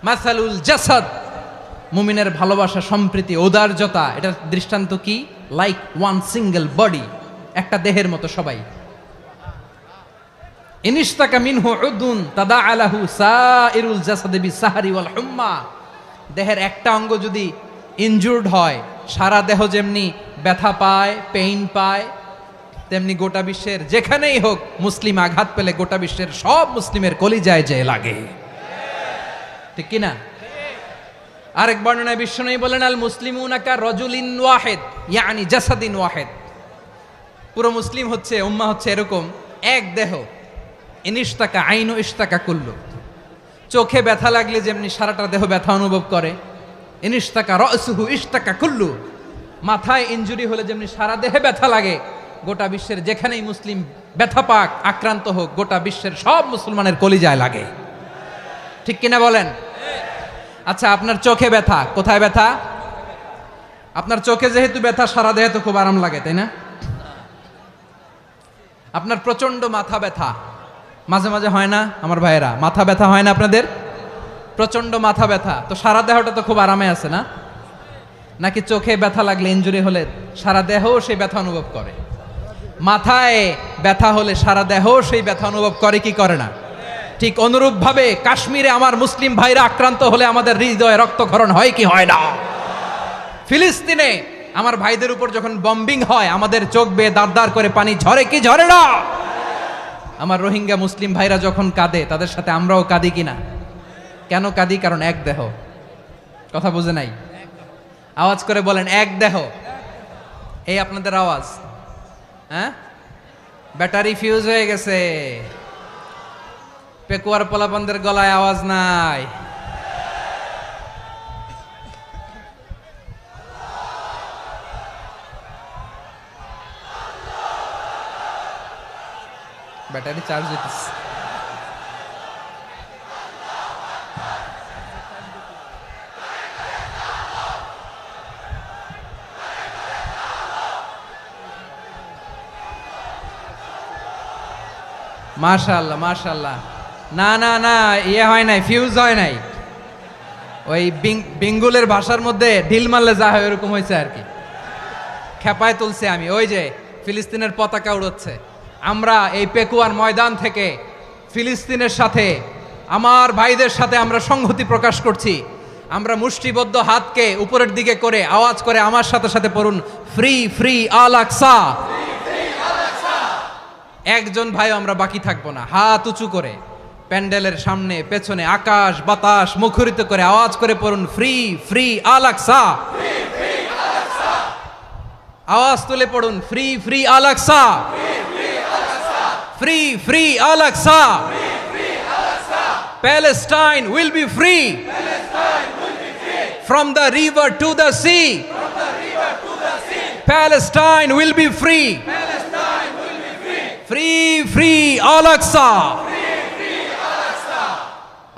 মাসালুল জাসাদ, মুমিনের ভালোবাসা, সম্প্রীতি, ঔদার্যতা, এটার দৃষ্টান্ত কি? লাইক ওয়ান সিঙ্গেল বডি, একটা দেহের মতো সবাই। ইনিশতাকা মিনহু উদুন তাদাআলাহু সাইরুল জাসাদি বিসাহরি ওয়াল হুম্মা, দেহের একটা অঙ্গ যদি ইনজুর্ড হয় সারা দেহ যেমনি ব্যথা পায়, পেইন পায়, তেমনি গোটা বিশ্বের যেখানেই হোক মুসলিম আঘাত পেলে গোটা বিশ্বের সব মুসলিমের কলিজায় যে লাগে, ঠিক কিনা? আরেক বর্ণনায় বিশ্বনবী বলেন আল মুসলিমুনা কা রাজুলিন ওয়াহিদ ইয়ানি জাসাদিন ওয়াহিদ, পুরো মুসলিম হচ্ছে, উম্মাহ হচ্ছে এরকম এক দেহ। ইনিশতাকা আইনু ইশতাকা কুল্লু, চোখে ব্যথা লাগলে যেমনি সারাটা দেহ ব্যথা অনুভব করে, ইনিশতাকা রাসুহু ইশতাকা কুল্লু, মাথায় ইনজুরি হলে যেমনি সারা দেহে ব্যথা লাগে, গোটা বিশ্বের যেখানেই মুসলিম ব্যথা পাক, আক্রান্ত হোক, গোটা বিশ্বের সব মুসলমানের কলিজায় লাগে, ঠিক কিনা বলেন? আচ্ছা, আপনার চোখে ব্যথা, কোথায় ব্যথা? আপনার চোখে যেহেতু ব্যথা, সারা দেহে তো খুব আরাম লাগে, তাই না? আপনার প্রচন্ড মাথা ব্যথা মাঝে মাঝে হয় না আমার ভাইয়েরা? মাথা ব্যথা হয় না আপনাদের? প্রচন্ড মাথা ব্যথা, তো সারা দেহটা তো খুব আরামে আছে না? নাকি চোখে ব্যথা লাগলে, ইনজুরি হলে সারা দেহ সেই ব্যথা অনুভব করে? মাথায় ব্যথা হলে সারা দেহ সেই ব্যথা অনুভব করে কি করে না? ঠিক অনুরূপ ভাবে কাশ্মীরে আমার মুসলিম ভাইরা আক্রান্ত হলে আমাদের হৃদয়ে রক্তক্ষরণ হয় কি হয় না? ফিলিস্তিনে আমার ভাইদের উপর যখন বম্বিং হয় আমাদের চোখ বেয়ে দাঁড় দাঁড় করে পানি ঝরে কি ঝরে না? আমার রোহিঙ্গা মুসলিম ভাইরা যখন কাঁদে তাদের সাথে আমরাও কাঁদি কিনা? কেন কাঁদি? কারণ এক দেহ। কথা বুঝে নাই? আওয়াজ করে বলেন এক দেহ। এই আপনাদের আওয়াজ, হ্যাঁ? ব্যাটারি ফিউজ হয়ে গেছে, পেকুয়ার পোলাপানদের গলায় আওয়াজ নাই। ব্যাটারি চার্জ হইতেছে। মাশাআল্লাহ মাশাআল্লাহ। না না না, ইয়ে হয় নাই, ফিউজ হয় নাই। ওই বেঙ্গলের ভাষার মধ্যে ঢিল মারলে যা হয় ওরকম হয়েছে আর কি। খেপায় তুলছে আমি। ওই যে ফিলিস্তিনের পতাকা উড়াচ্ছে, আমরা এই পেকুয়ার ময়দান থেকে ফিলিস্তিনের সাথে, আমার ভাইদের সাথে আমরা সংহতি প্রকাশ করছি। আমরা মুষ্টিবদ্ধ হাতকে উপরের দিকে করে আওয়াজ করে আমার সাথে সাথে পড়ুন, ফ্রি ফ্রি আল আকসা। একজন ভাই আমরা বাকি থাকবো না। হাত উঁচু করে প্যান্ডেলের সামনে পেছনে আকাশ বাতাস মুখরিত করে আওয়াজ করে পড়ুন, ফ্রি ফ্রি আল আকসা। আওয়াজ তুলে পড়ুন, free free Al Aqsa, free free Al Aqsa. Palestine will be free from the river to the sea. Palestine will be free. Free free Al Aqsa.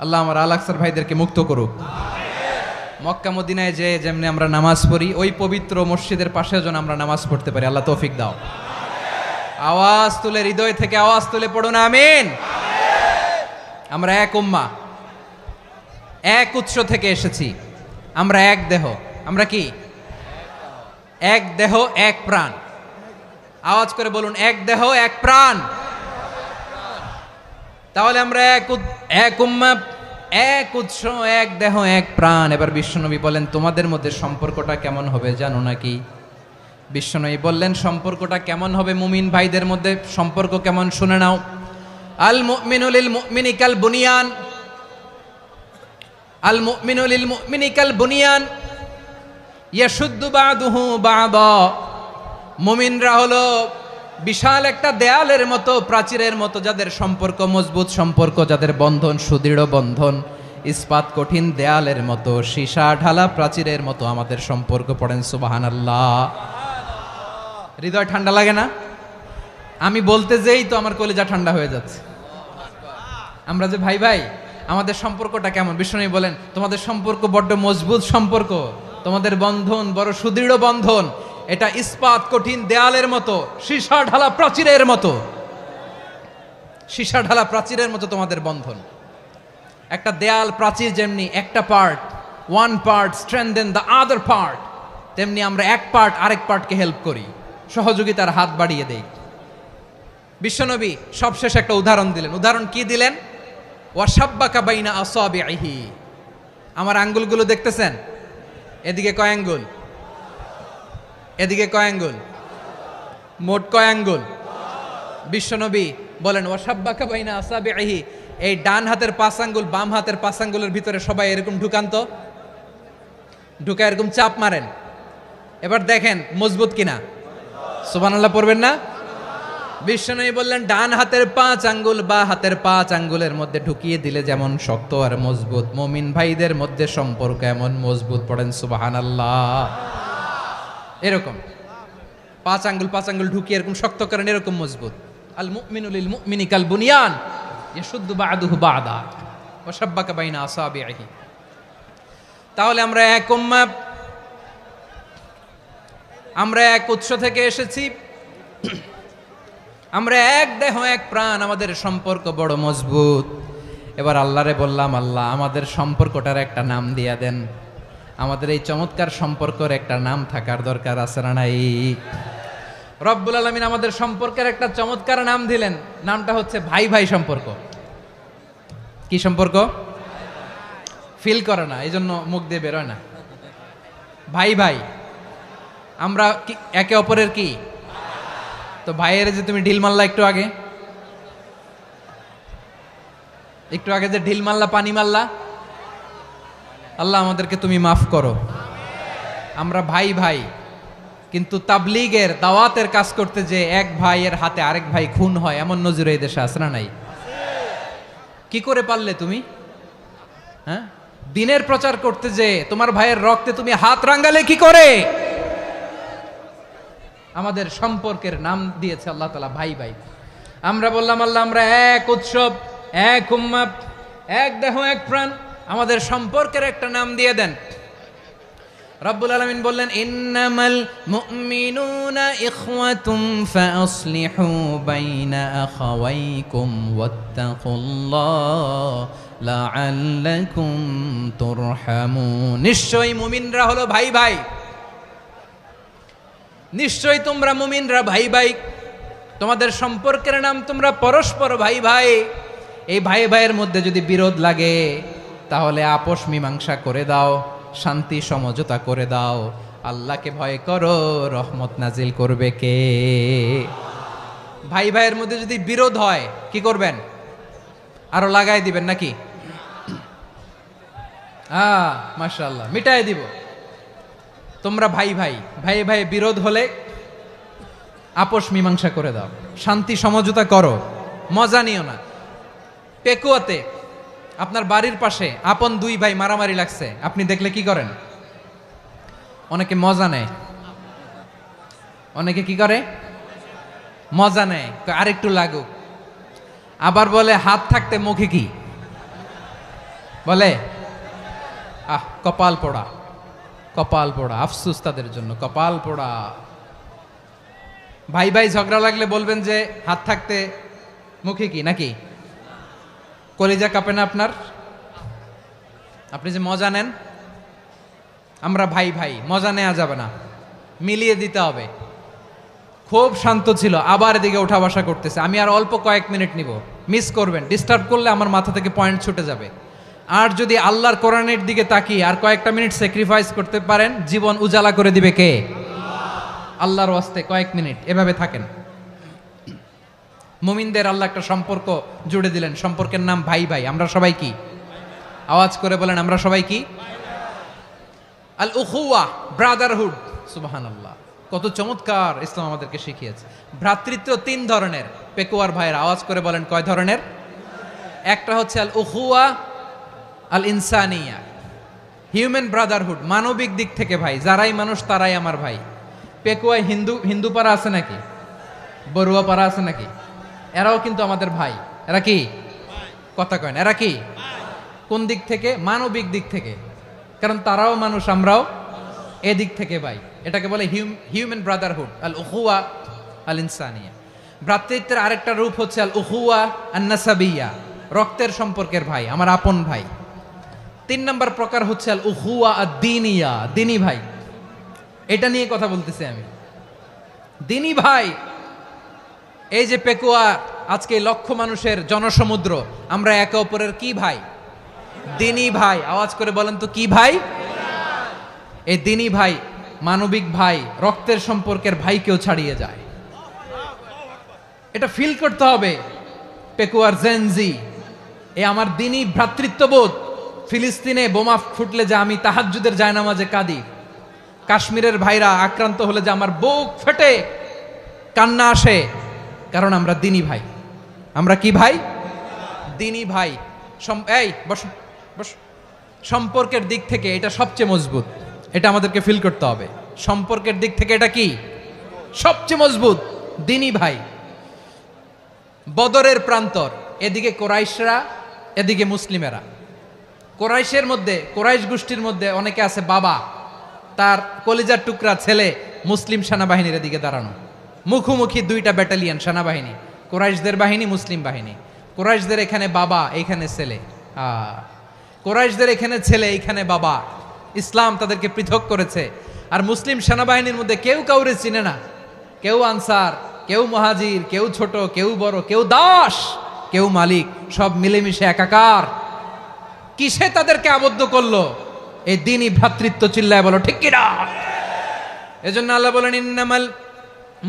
আল্লাহ আমার আল আকসার ভাইদেরকে মুক্ত করুক। মক্কা মদিনায় যে যেমনি আমরা নামাজ পড়ি, ওই পবিত্র মসজিদের পাশে যেন আমরা নামাজ পড়তে পারি। আল্লাহ তৌফিক দাও। আওয়াজ তুলে, হৃদয় থেকে আওয়াজ তুলে পড়ুন আমিন। আমরা এক উম্মাহ, এক উৎস থেকে এসেছি, আমরা এক দেহ। আমরা কি? এক দেহ এক প্রাণ। আওয়াজ করে বলুন, এক দেহ এক প্রাণ। তাহলে আমরা এক উম্মাহ, এক উৎস, এক দেহ এক প্রাণ। এবার বিশ্বনবী বলেন, তোমাদের মধ্যে সম্পর্কটা কেমন হবে জানো নাকি? বিশ্বনবী বললেন, সম্পর্কটা কেমন হবে মুমিন ভাইদের মধ্যে? সম্পর্ক কেমন শুনে নাও। আল মুমিনু লিল মুমিনি কাল বুনিয়ান, আল মুমিনু লিল মুমিনি কাল বুনিয়ান ইয়াশুদ্দু বাদুহু বাদা। মুমিনরা হলো বিশাল একটা দেয়ালের মতো, প্রাচীরের মতো, যাদের সম্পর্ক মজবুত সম্পর্ক, যাদের বন্ধন সুদৃঢ় বন্ধন, ইস্পাত কঠিন দেয়ালের মতো, সীসা ঢালা প্রাচীরের মতো আমাদের সম্পর্ক। পড়েন সুবহানাল্লাহ। হৃদয় ঠান্ডা লাগে না? আমি বলতে যেই তো আমার কলিজা ঠান্ডা হয়ে যাচ্ছে। আমরা যে ভাই ভাই, আমাদের সম্পর্কটা কেমন? বিষ্ণু বলেন, তোমাদের সম্পর্ক বড্ড মজবুত সম্পর্ক, তোমাদের বন্ধন বড় সুদৃঢ় বন্ধন। এটা ইস্পাত কঠিন দেয়ালের মতো, সীসা ঢালা প্রাচীরের মতো, সীসা ঢালা প্রাচীরের মতো তোমাদের বন্ধন। একটা দেয়াল প্রাচীর যেমনি একটা part, one part strengthen the other part, তেমনি আমরা এক পার্ট আরেক পার্টকে হেল্প করি, সহযোগিতার হাত বাড়িয়ে দেই। বিশ্বনবী সবশেষ একটা উদাহরণ দিলেন। উদাহরণ কি দিলেন? ওয়াসাব্বাকা বাইনা আসাবিহি, আমার আঙ্গুলগুলো দেখতেছেন? এদিকে কয় আঙ্গুল, এদিকে কয় আঙ্গুল, মোট কয় আঙ্গুল? বিশ্বনবী বলেন ওয়াসাব্বাকা বাইনা আসাবিহি, এই ডান হাতের 5 আঙ্গুল বাম হাতের 5 আঙ্গুলের ভিতরে সবাই এরকম ঢুকান তো, ঢুকা এরকম চাপ মারেন, এবার দেখেন মজবুত কিনা। সুবহানাল্লাহ পড়বেন না? বিশ্বনবী বললেন ডান হাতের 5 আঙ্গুল বা হাতের 5 আঙ্গুলের মধ্যে ঢুকিয়ে দিলে যেমন শক্ত আর মজবুত, মুমিন ভাইদের মধ্যে সম্পর্ক এমন মজবুত। পড়েন সুবহানাল্লাহ। এরকম 5 আঙ্গুল ঢুকিয়ে এরকম শক্ত করেন, এরকম মজবুত। আল মুমিনু লিল মুমিনি কাল বুনিয়ান ইয়াশুদ্দু বা'দুহু বা'দা ওয়া শাব্বাকা বাইনা আসাবিহি। তাহলে আমরা এক উম্মাহ, আমরা এক উৎস থেকে এসেছি, আমরা এক দেহ এক প্রাণ, আমাদের সম্পর্ক বড় মজবুত। এবার আল্লাহরে বললাম, আল্লাহ আমাদের সম্পর্কটার একটা নাম দিয়া দেন। আমাদের এই চমৎকার সম্পর্কের একটা নাম থাকার দরকার আছে না নাই? রব্বুল আলামিন আমাদের সম্পর্কের একটা চমৎকার নাম দিলেন, নামটা হচ্ছে ভাই ভাই সম্পর্ক। কি সম্পর্ক? ফিল করে না, এই জন্য মুখ দিয়ে বেরোয় না। ভাই ভাই, আমরা একে অপরের কি? তো ভাইয়ের যে তুমি ঢিল মারলা একটু আগে, যে ঢিল মারলা, পানি মারলা, আল্লাহ আমাদেরকে তুমি মাফ করো। আমরা ভাই ভাই, কিন্তু তাবলীগের দাওয়াতের কাজ করতে যে এক ভাইয়ের হাতে আরেক ভাই খুন হয়, এমন নজির এই দেশে আছে না নাই? কি করে পারলে তুমি? হ্যাঁ, দিনের প্রচার করতে যে তোমার ভাইয়ের রক্তে তুমি হাত রাঙ্গালে কি করে? আমাদের সম্পর্কের নাম দিয়েছে আল্লাহ তাআলা ভাই ভাই। আমরা বললাম আল্লাহ আমরা এক উৎসব, এক উম্মাহ, এক দেহ এক প্রাণ, আমাদের সম্পর্কের একটা নাম দিয়ে দেন। রব্বুল আলামিন বললেন ইন্নামাল মুমিনুনা ইখওয়াতুম ফাসলিহু বাইনা আখাওয়াইকুম ওয়াত্তাকুল্লাহ লাআল্লাকুম তুরহামুন। নিশ্চয়ই মুমিনরা হলো ভাই ভাই, নিশ্চয়ই তোমরা মুমিনরা ভাই ভাই, তোমাদের সম্পর্কের নাম তোমরা পরস্পর ভাই ভাই। এই ভাই ভাইয়ের মধ্যে যদি বিরোধ লাগে তাহলে আপোষ মীমাংসা করে দাও, শান্তি সমঝোতা করে দাও। আল্লাহকে ভয় করো, রহমত নাজিল করবে কে? ভাই ভাইয়ের মধ্যে যদি বিরোধ হয় কি করবেন? আরো লাগাই দিবেন নাকি? মাশাআল্লাহ, মিটাই দিব। তোমরা ভাই ভাই, ভাই ভাই বিরোধ হলে আপোষ মীমাংসা করে দাও, শান্তি সমঝোতা করো, মজা নিও না। পেকুয়াতে আপনার বাড়ির পাশে আপন 2 ভাই মারামারি লাগছে, আপনি দেখলে কি করেন? অনেকে মজা নেয়, অনেকে কি করে? মজা নেয়, আরেকটু লাগুক। আবার বলে হাত থাকতে মুখে কি বলে? কপাল পোড়া, কপাল পোড়া। আফসোস তাদের জন্য, কপাল পোড়া। ভাই ভাই ঝগড়া লাগলে বলবেন যে হাত থাকতে মুখে কি, নাকি? কলিজা কাঁপে না আপনার? আপনি যে মজা নেন। আমরা ভাই ভাই, মজা নেওয়া যাবে না, মিলিয়ে দিতে হবে। খুব শান্ত ছিল, আবার এদিকে ওঠা বসা করতেছে। আমি আর অল্প কয়েক মিনিট নিব, মিস করবেন। ডিস্টার্ব করলে আমার মাথা থেকে পয়েন্ট ছুটে যাবে। আর যদি আল্লাহর কোরআনের দিকে তাকিয়ে আর কয়েকটা মিনিট স্যাক্রিফাইস করতে পারেন, জীবন উজালা করে দিবে কে? আল্লাহর ওয়াস্তে কয়েক মিনিট এভাবে থাকেন। মুমিনদের আল্লাহ একটা সম্পর্ক জুড়ে দিলেন, সম্পর্কের নাম ভাই ভাই। আমরা সবাই কি? আওয়াজ করে বলেন, আমরা সবাই কি? আল উখুয়া, ব্রাদারহুড। সুবহানাল্লাহ, কত চমৎকার ইসলাম আমাদেরকে শিখিয়েছে। ভ্রাতৃত্ব 3 ধরনের। পেকুয়ার ভাইয়ের আওয়াজ করে বলেন কয় ধরনের? একটা হচ্ছে আল উখুয়া আল ইনসানিয়া, হিউম্যান ব্রাদারহুড, মানবিক দিক থেকে ভাই, যারাই মানুষ তারাই আমার ভাই। পেকুয়ায় হিন্দু পাড়া আছে নাকি? বড়ুয়া পাড়া আছে নাকি? এরাও কিন্তু আমাদের ভাই। এরা কি? কথা কয় না, এরা কি? কোন দিক থেকে? মানবিক দিক থেকে, কারণ তারাও মানুষ, আমরাও এদিক থেকে ভাই। এটাকে বলে হিউম্যান ব্রাদারহুড, আল উখুয়া আল ইনসানিয়া। ভ্রাতৃত্বের আরেকটা রূপ হচ্ছে আল উখুয়া আন নাসাবিয়া, রক্তের সম্পর্কের ভাই, আমার আপন ভাই। 3 নম্বর প্রকার হচ্ছে আল উখুয়া আদ দ্বীনিয়া, দ্বীনি ভাই। এটা নিয়ে কথা বলতেছি আমি। দ্বীনি ভাই, এই যে পেকুয়া, আজকে লক্ষ মানুষের জনসমুদ্র, আমরা একে অপরের কি ভাই? দ্বীনি ভাই। আওয়াজ করে বলেন তো কি ভাই? এই দ্বীনি ভাই, মানবিক ভাই, রক্তের সম্পর্কের ভাইকেও ছাড়িয়ে যায়। এটা ফিল করতে হবে। পেকুয়ার জেনজি, এ আমার দ্বীনি ভ্রাতৃত্ববোধ। ফিলিস্তিনে বোমা ফুটলে যে আমি তাহাজ্জুদের জায়নামাজে কাঁদি, কাশ্মীরের ভাইরা আক্রান্ত হলে যে আমার বুক ফেটে কান্না আসে, কারণ আমরা দ্বীনি ভাই। আমরা কি ভাই? দ্বীনি ভাই। এই বস বস। সম্পর্কের দিক থেকে এটা সবচেয়ে মজবুত, এটা আমাদেরকে ফিল করতে হবে। সম্পর্কের দিক থেকে এটা কি সবচেয়ে মজবুত? দ্বীনি ভাই। বদরের প্রান্তর, এদিকে কোরাইশরা, এদিকে মুসলিমেরা। কোরাইশের মধ্যে, কোরাইশ গোষ্ঠীর মধ্যে অনেকে আছে বাবা, তার কলিজার টুকরা ছেলে মুসলিম সেনাবাহিনীর এদিকে দাঁড়ানো, মুখোমুখি 2টা ব্যাটালিয়ন সেনাবাহিনী, কোরাইশদের বাহিনী, মুসলিম বাহিনী। কোরাইশদের এখানে বাবা, এইখানে ছেলে। কোরাইশদের এখানে ছেলে, এইখানে বাবা। ইসলাম তাদেরকে পৃথক করেছে। আর মুসলিম সেনাবাহিনীর মধ্যে কেউ কাউরে চিনে না, কেউ আনসার, কেউ মুহাজির, কেউ ছোট, কেউ বড়, কেউ দাস, কেউ মালিক, সব মিলেমিশে একাকার। কিসে তাদেরকে আবদ্ধ করলো? এই দ্বীনি ভ্রাতৃত্ব। চিল্লায় বলো ঠিক কিনা? এজন্য আল্লাহ বলেন, ইন্নামাল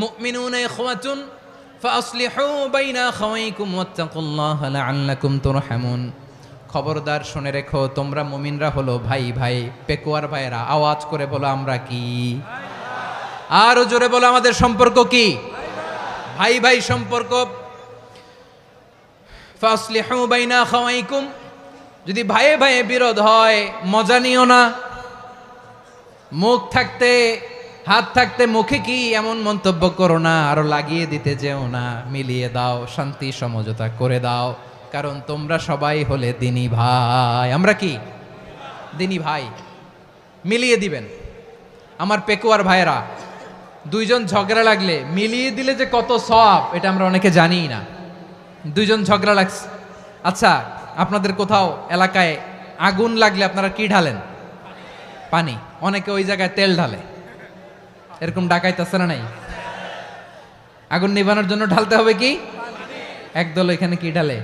মুমিনুনা ইখওয়াতুন ফাসলিহু বাইনা আখাওয়াইকুম ওয়াত্তাকুল্লাহা লাআল্লাকুম তুরহামুন। খবরদার শুনে রেখো, তোমরা মুমিনরা হলো ভাই ভাই। পেকুয়ার ভাইরা আওয়াজ করে বলো আমরা কি? আরো জোরে বলো আমাদের সম্পর্ক কি? ভাই ভাই সম্পর্ক। ফাসলিহু বাইনা আখাওয়াইকুম, যদি ভাইয়ে ভাইয়ে বিরোধ হয় মজা নিও না। মুখ থাকতে, হাত থাকতে মুখে কি এমন মন্তব্য করো না, আরো লাগিয়ে দিতে যেও না। মিলিয়ে দাও, শান্তি সমঝোতা করে দাও, কারণ তোমরা সবাই হলে দ্বীনি ভাই। আমরা কি? দ্বীনি ভাই। মিলিয়ে দিবেন। আমার পেকুয়ার ভাইয়েরা, 2 জন ঝগড়া লাগলে মিলিয়ে দিলে যে কত সওয়াব, এটা আমরা অনেকে জানিই না। 2 জন ঝগড়া লাগছে, আচ্ছা আপনাদের কোথাও এলাকায় আগুন লাগলে আপনারা কি ঢালেন? পানি। অনেকে ওই জায়গায় তেল ঢালে। এরকম ডাকাইতেছে না নাই? আগুন নিভানোর জন্য ঢালতে হবে কি? একদল এখানে কি ঢালে?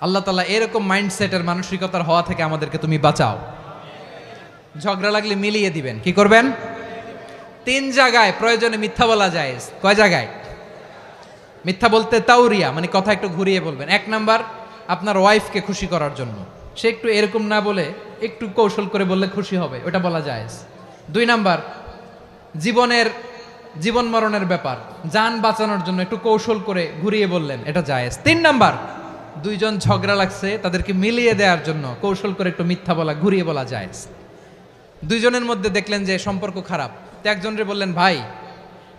আল্লাহ তাআলা এরকম মাইন্ডসেটের, মানসিকতার হওয়া থেকে আমাদেরকে তুমি বাঁচাও। ঝগড়া লাগলে মিলিয়ে দিবেন। কি করবেন? 3 জায়গায় প্রয়োজনে মিথ্যা বলা যায়। কয় জায়গায় মিথ্যা বলতে? তাউরিয়া, মানে কথা একটু ঘুরিয়ে বলবেন। 1 নাম্বার, আপনার ওয়াইফকে খুশি করার জন্য, সে একটু এরকম না বলে একটু কৌশল করে বললে খুশি হবে, ওটা বলা যায়। 2 নাম্বার, জীবন মরণের ব্যাপার, জান বাঁচানোর জন্য একটু কৌশল করে ঘুরিয়ে বললেন, এটা জায়েজ। 3 নাম্বার, 2 জন ঝগড়া লাগছে, তাদেরকে মিলিয়ে দেওয়ার জন্য কৌশল করে একটু মিথ্যা বলা, ঘুরিয়ে বলা জায়েজ। 2 জনের মধ্যে দেখলেন যে সম্পর্ক খারাপ, তো একজনরে বললেন, ভাই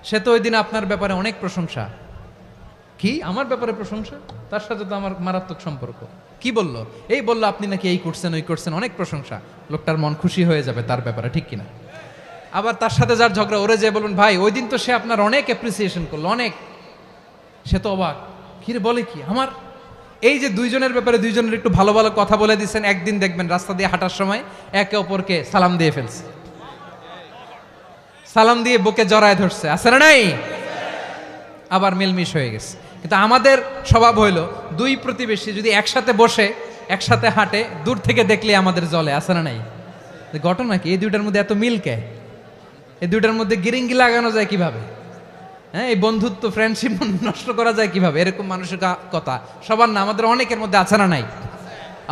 সে তো ওই দিন আপনার ব্যাপারে অনেক প্রশংসা। কি আমার ব্যাপারে প্রশংসা? তার সাথে তো আমার মারাত্মক সম্পর্ক। কি বলল? এই বলল আপনি নাকি এই করছেন, ওই করছেন, অনেক প্রশংসা। লোকটার মন খুশি হয়ে যাবে তার ব্যাপারে, ঠিক কিনা? আবার তার সাথে যার ঝগড়া, ওরে যে বলুন, ভাই ওই দিন তো সে আপনার অনেক অ্যাপ্রিসিয়েশন করলো, অনেক। সে তো অবাক, কি রে বলে কি আমার? এই যে 2 জনের ব্যাপারে 2 জনের একটু ভালো ভালো কথা বলে দিচ্ছেন, একদিন দেখবেন রাস্তা দিয়ে হাঁটার সময় একে অপরকে সালাম দিয়ে ফেলছে, সালাম দিয়ে বুকে জড়ায় ধরছে, আছে না নাই? আবার মিলমিশ হয়ে গেছে। কিন্তু আমাদের স্বভাব হইল, 2 প্রতিবেশী যদি একসাথে বসে একসাথে হাঁটে, দূর থেকে দেখলে আমাদের জলে, আছে না নাই? ঘটনা কি? এই 2টার মধ্যে এত মিল কে? এই 2টার মধ্যে গিরিঙ্গি লাগানো যায় কিভাবে? হ্যাঁ, এই বন্ধুত্ব, ফ্রেন্ডশিপ নষ্ট করা যায় কিভাবে? এরকম মানসিকতা সবার না, আমাদের অনেকের মধ্যে আছে না নাই?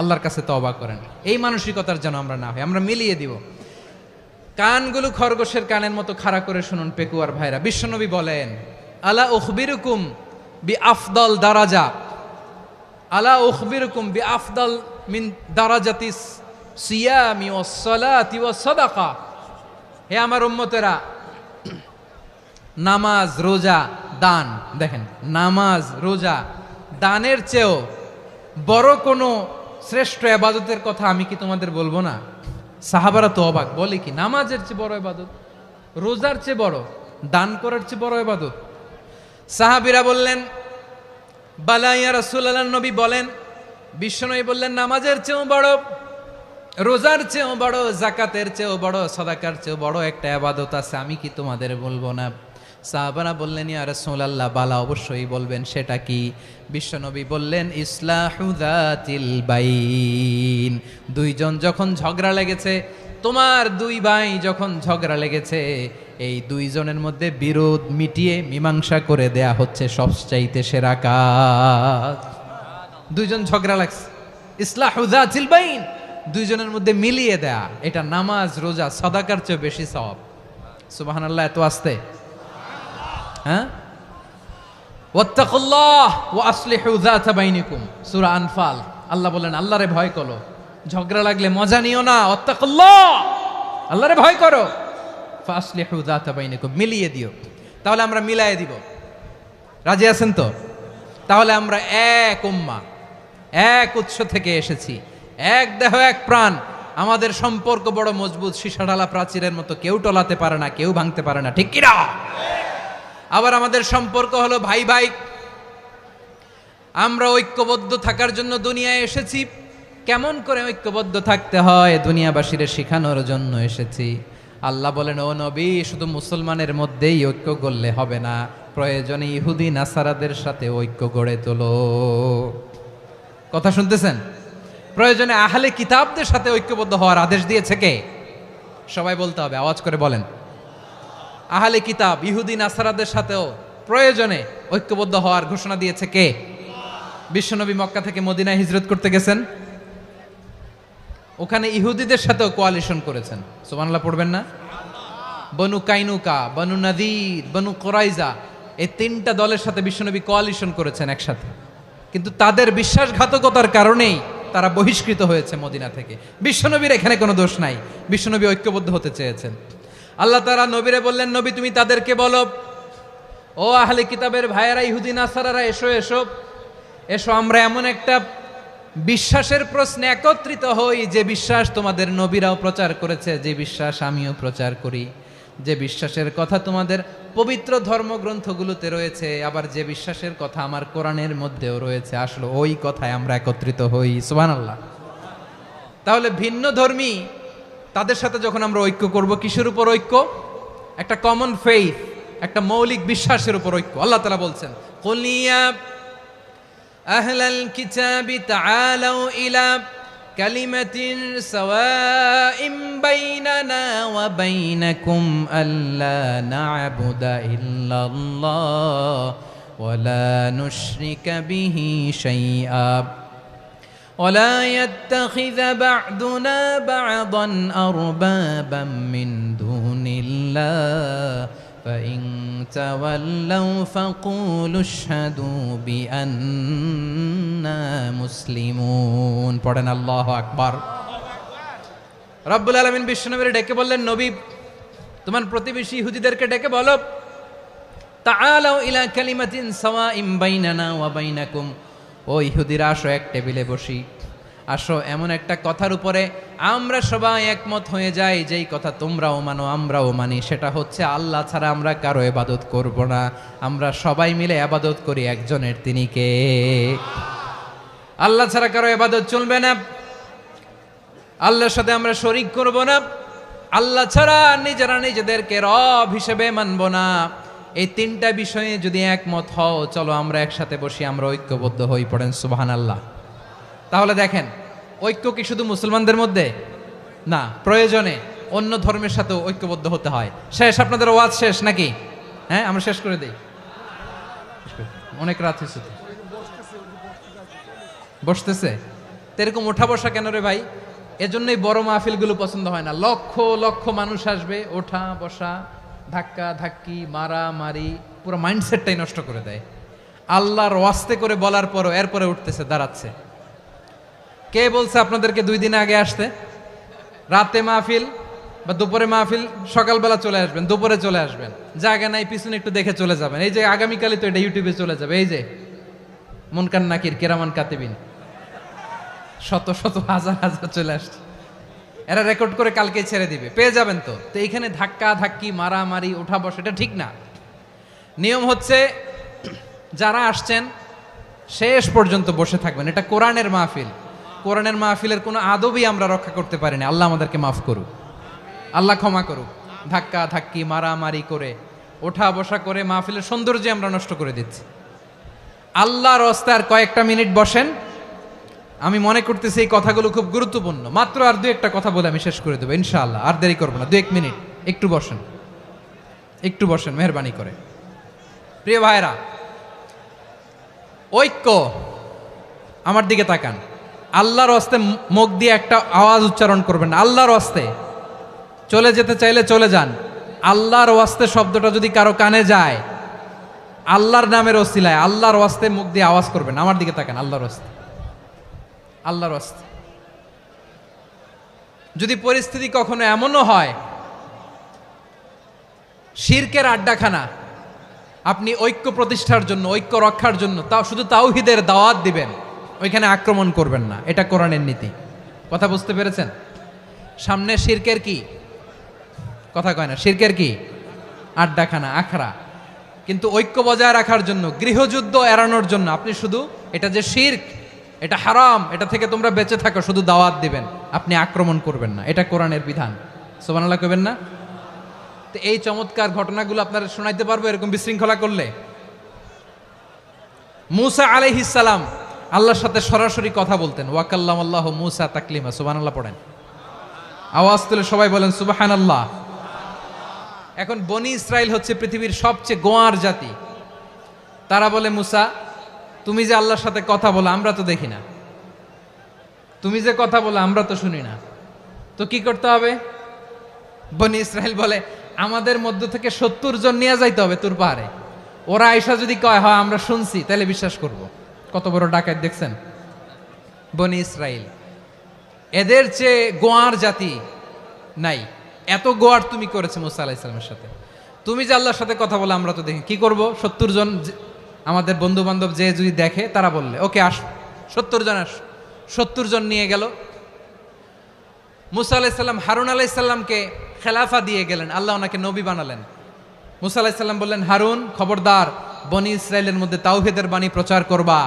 আল্লাহর কাছে তওবা করেন, এই মানসিকতার যেন আমরা না হই, আমরা মিলিয়ে দিব। কানগুলো খরগোশের কানের মতো খাড়া করে শুনুন পেকুয়ার ভাইরা। বিশ্বনবী বলেন, আলা উখবিরুকুম বি আফদল দারাজা, আলা উখবিরুকুম বি আফদল মিন দারাজাতিস সিয়ামি ওয়াস সালাতি ওয়াস সাদাকা। হে আমার উম্মতেরা, নামাজ, রোজা, দান, দেখেন নামাজ, রোজা, দানের চেয়েও বড় কোনো শ্রেষ্ঠ ইবাদতের কথা আমি কি তোমাদের বলবো না? সাহাবারা তো অবাক, বলে কি নামাজের চেয়ে বড় ইবাদত, রোজার চেয়ে বড়, দান করার চেয়ে বড় ইবাদত? সাহাবীরা বললেন বালা ইয়া রাসূলুল্লাহ, নবী বলেন। বিশ্বনবী বললেন নামাজের চেয়েও বড়, রোজার চেয়েও বড়, যাকাতের চেয়েও বড়, সাদাকার চেয়েও বড় একটা ইবাদত আছে, আমি কি তোমাদের বলবো না? সাহাবারা বললেন ইয়া রাসূলুল্লাহ, বালা অবশ্যই বলবেন, সেটা কি? বিশ্বনবী বললেন ইসলাহু যাতিল বাইন। দুইজন যখন ঝগড়া লেগেছে, তোমার দুই ভাই যখন ঝগড়া লেগেছে, এই দুইজনের মধ্যে বিরোধ মিটিয়ে মীমাংসা করে দেয়া হচ্ছে সবচাইতে সেরা কাজ। দুইজন ঝগড়া লাগছে, ইসলাহু যাতিল বাইন, দুইজনের মধ্যে মিলিয়ে দেয়া, এটা নামাজ রোজা সাদাকার চেয়ে বেশি সওয়াব। সুবহানাল্লাহ, এত আস্তে, হ্যাঁ? ওয়াত্তাকুল্লাহ ওয়া আসলিহু যাতা বাইনিকুম, সূরা আনফাল। আল্লাহ বলেন আল্লাহরে ভয় করো, ঝগড়া লাগলে মজা নিও না, ওয়াত্তাকুল্লাহ, আল্লাহরে ভয় করো, ফাসলিহু যাতা বাইনিকুম, মিলিয়ে দিও। তাহলে আমরা মিলায়ে দিব, রাজি আছেন তো? তাহলে আমরা এক উম্মাহ, এক উৎস থেকে এসেছি, এক দেহ এক প্রাণ, আমাদের সম্পর্ক বড় মজবুত, সীসাঢালা প্রাচীরের মতো, কেউ টলাতে পারে না, কেউ ভাঙতে পারে না, ঠিক কিনা? আবার আমাদের সম্পর্ক হলো ভাই ভাই, আমরা ঐক্যবদ্ধ থাকার জন্য দুনিয়ায় এসেছি। কেমন করে ঐক্যবদ্ধ থাকতে হয় দুনিয়াবাসীর শেখানোর জন্য এসেছি। আল্লাহ বলেন ও নবী, শুধু মুসলমানের মধ্যেই ঐক্য গড়লে হবে না, প্রয়োজনে ইহুদি নাসারাদের সাথে ঐক্য গড়ে তোলো। কথা শুনতেছেন? প্রয়োজনে আহলে কিতাবদের সাথে ঐক্যবদ্ধ হওয়ার আদেশ দিয়েছে কে? সবাই বলতে হবে, আওয়াজ করে বলেন। আহলে কিতাব ইহুদি নাসারাদের সাথেও প্রয়োজনে ঐক্যবদ্ধ হওয়ার ঘোষণা দিয়েছে কে? বিশ্বনবী মক্কা থেকে মদিনায় হিজরত করতে গেছেন, ওখানে ইহুদিদের সাথেও কোয়ালিশন করেছেন। সুবহানাল্লাহ পড়বেন না? বনু কাইনুকা, বনু নাদির, বনু কুরাইজা, এই তিনটা দলের সাথে বিশ্বনবী কোয়ালিশন করেছেন একসাথে, কিন্তু তাদের বিশ্বাসঘাতকতার কারণেই তারা বহিষ্কৃত হয়েছে মদিনা থেকে। বিশ্বনবীর এখানে কোনো দোষ নাই, বিশ্বনবী ঐক্যবদ্ধ হতে চেয়েছেন। আল্লাহ তাআলা নবীরে বললেন, নবী তুমি তাদেরকে বলো, ও আহলে কিতাবের ভাইয়েরা, ইহুদি নাসারারা, এসো এসো এসো, আমরা এমন একটা বিশ্বাসের প্রশ্নে একত্রিত হই, যে বিশ্বাস তোমাদের নবীরাও প্রচার করেছে, যে বিশ্বাস আমিও প্রচার করি, যে বিশ্বাসের কথা তোমাদের পবিত্র ধর্মগ্রন্থগুলোতে রয়েছে, আবার যে বিশ্বাসের কথা আমার কোরআনের মধ্যেও রয়েছে, আসলে ওই কথায় আমরা একত্রিত হই। সুবহানাল্লাহ। তাহলে ভিন্ন ধর্মী তাদের সাথে যখন আমরা ঐক্য করব, কিসের উপর ঐক্য? একটা কমন ফেইথ, একটা মৌলিক বিশ্বাসের উপর ঐক্য। আল্লাহ তাআলা বলছেন, কুল ইয়া আহলাল কিতাবি তাআলাউ ইলা কালিমাতিন সাওয়াইম বাইনানা ওয়া বাইনাকুম আল্লা না'বুদা ইল্লাল্লাহ ওয়া লা নুশরিকা বিহি শাইআ ولا يتخذ بعضنا بعضا أربابا من دون الله فإن تولوا فقولوا اشهدوا بأننا مسلمون। পড়েন আল্লাহু আকবার। রব্বুল আলামিন বিশ্বনবীকে ডেকে বললেন, নবী তোমার প্রতিবেশী ইহুদিদেরকে ডেকে বলো, তাআলাউ ইলা কালিমাতিন সাওয়াইম বাইনানা ওয়া বাইনাকুম, ও ইহুদিরা আসো, এক টেবিলে বসি, আসো এমন একটা কথার উপরে আমরা সবাই একমত হয়ে যাই, যেই কথা তোমরাও মানো আমরাও মানি, সেটা হচ্ছে আল্লাহ ছাড়া আমরা কারো ইবাদত করব না, আমরা সবাই মিলে ইবাদত করি একজনের, তিনি কে? আল্লাহ ছাড়া কারো ইবাদত চলবে না, আল্লাহর সাথে আমরা শরীক করব না, আল্লাহ ছাড়া নিজেরা নিজেদেরকে রব হিসেবে মানব না। এই তিনটা বিষয়ে যদি একমত হও, চলো আমরা একসাথে বসি, আমরা ঐক্যবদ্ধ হই। পড়েন সুবহানাল্লাহ। তাহলে দেখেন, ঐক্য কি শুধু মুসলমানদের মধ্যে না, প্রয়োজনে অন্য ধর্মের সাথেও ঐক্যবদ্ধ হতে হয়। শেষ? আপনাদের ওয়াজ শেষ নাকি? হ্যাঁ, আমরা শেষ করে দেই, অনেক রাত হয়েছে। বসতেছে তো এরকম ওঠা বসা কেন রে ভাই? এজন্যই বড় মাহফিলগুলো পছন্দ হয় না। লক্ষ লক্ষ মানুষ আসবে, ওঠা বসা, ধাক্কা ধাক্কি, মারা মারি, পুরো মাইন্ডসেটটাই নষ্ট করে দেয়। আল্লাহর ওয়াস্তে করে বলার পরও এরপরে উঠতেছে, দাঁড়াচ্ছে। কে বলছে আপনাদেরকে 2 দিন আগে আসতে? রাতে মাহফিল বা দুপুরে মাহফিল, সকালবেলা চলে আসবেন, দুপুরে চলে আসবেন, জায়গা নাই পিছনে একটু দেখে চলে যাবেন। এই যে আগামীকালই তো এটা ইউটিউবে চলে যাবে, এই যে মুনকার নাকির, কেরামান কাতিবিন, শত শত হাজার হাজার চলে আসছে। এরা রেকর্ড করে কালকে ছেড়ে দিবে, পেয়ে যাবেন। তো তো এইখানে ধাক্কা ধাক্কি মারামারি ওঠা বসা এটা ঠিক না। নিয়ম হচ্ছে যারা আসছেন শেষ পর্যন্ত বসে থাকবেন। এটা কোরআনের মাহফিল, কোরআনের মাহফিলের কোনো আদবই আমরা রক্ষা করতে পারি না। আল্লাহ আমাদেরকে মাফ করুক, আল্লাহ ক্ষমা করুক। ধাক্কা ধাক্কি মারামারি করে ওঠা বসা করে মাহফিলের সৌন্দর্য আমরা নষ্ট করে দিচ্ছি। আল্লাহর রাস্তায় কয়েকটা মিনিট বসেন। আমি মনে করতেছি এই কথাগুলো খুব গুরুত্বপূর্ণ। মাত্র আর দু একটা কথা বলে আমি শেষ করে দেবো ইনশাআল্লাহ, আর দেরি করবো না। 2-1 মিনিট একটু বসেন, একটু বসেন মেহরবানি করে। প্রিয় ভাইরা, ঐক্য, আমার দিকে তাকান। আল্লাহর হস্তে মুখ দিয়ে একটা আওয়াজ উচ্চারণ করবেন, আল্লাহর হস্তে। চলে যেতে চাইলে চলে যান। আল্লাহর ওয়াস্তে শব্দটা যদি কারো কানে যায়, আল্লাহর নামের ওসিলায় আল্লাহর ওয়াস্তে মুখ দিয়ে আওয়াজ করবেন। আমার দিকে তাকান, আল্লাহর ওয়াস্তে, আল্লাহর ওয়াস্তে। যদি পরিস্থিতি কখনো এমনও হয় শিরকের আড্ডাখানা, আপনি ঐক্য প্রতিষ্ঠার জন্য, ঐক্য রক্ষার জন্য তাও শুধু তাওহীদের দাওয়াত দিবেন, ওইখানে আক্রমণ করবেন না। এটা কোরআনের নীতি। কথা বুঝতে পেরেছেন? সামনে শিরকের কি কথা কয় না, শিরকের কি আড্ডাখানা, আখড়া। কিন্তু ঐক্য বজায় রাখার জন্য, গৃহযুদ্ধ এড়ানোর জন্য আপনি শুধু এটা যে শিরক, এটা হারাম, এটা থেকে তোমরা বেঁচে থাকো, শুধু দাওয়াত দিবেন, আপনি আক্রমণ করবেন না। এটা কোরআনের বিধান। সুবহানাল্লাহ কইবেন না? তো এই চমৎকার ঘটনাগুলো আপনারা শোনাইতে পারবো এরকম বিশৃঙ্খলা করলে। মূসা আলাইহিস সালাম আল্লাহর সাথে সরাসরি কথা বলতেন। ওয়াকাল্লামাল্লাহু মূসা তাকলিমা। সুবহানাল্লাহ পড়েন, আওয়াজ তুলে সবাই বলেন সুবহানাল্লাহ। এখন বনি ইসরাইল হচ্ছে পৃথিবীর সবচেয়ে গোয়ার জাতি। তারা বলে, মূসা তুমি যে আল্লাহর সাথে কথা বলো আমরা তো দেখি না, তুমি যে কথা বলো আমরা তো শুনি না, তো কি করতে হবে? বনি ইসরাইল বলে, আমাদের মধ্য থেকে 70 জন নিয়ে যাইতে হবে তুর পাহাড়ে। ওরা আয়সা যদি কয় হয় আমরা শুনছি, তাহলে বিশ্বাস করব। কত বড় ডাকাত দেখছেন বনি ইসরাইল। এদের চেয়ে গোয়ার জাতি নাই। এত গোয়ার তুমি করেছে মুসা আলাইহিস সালামের সাথে। তুমি যে আল্লাহর সাথে কথা বলে আমরা তো দেখি, কি করব? 70 জন আমাদের বন্ধু বান্ধব যে যদি দেখে, তারা বললে ওকে আস, 70 জন আস। 70 জন নিয়ে গেল। মুসা আলাইহিস সালাম হারুন আলাইহিস সালামকে খেলাফা দিয়ে গেলেন, আল্লাহ ওনাকে নবী বানালেন। মুসা আলাইহিস সালাম বললেন, হারুন খবরদার, বনি ইসরাইলের মধ্যে তাওহীদের বাণী প্রচার করবা,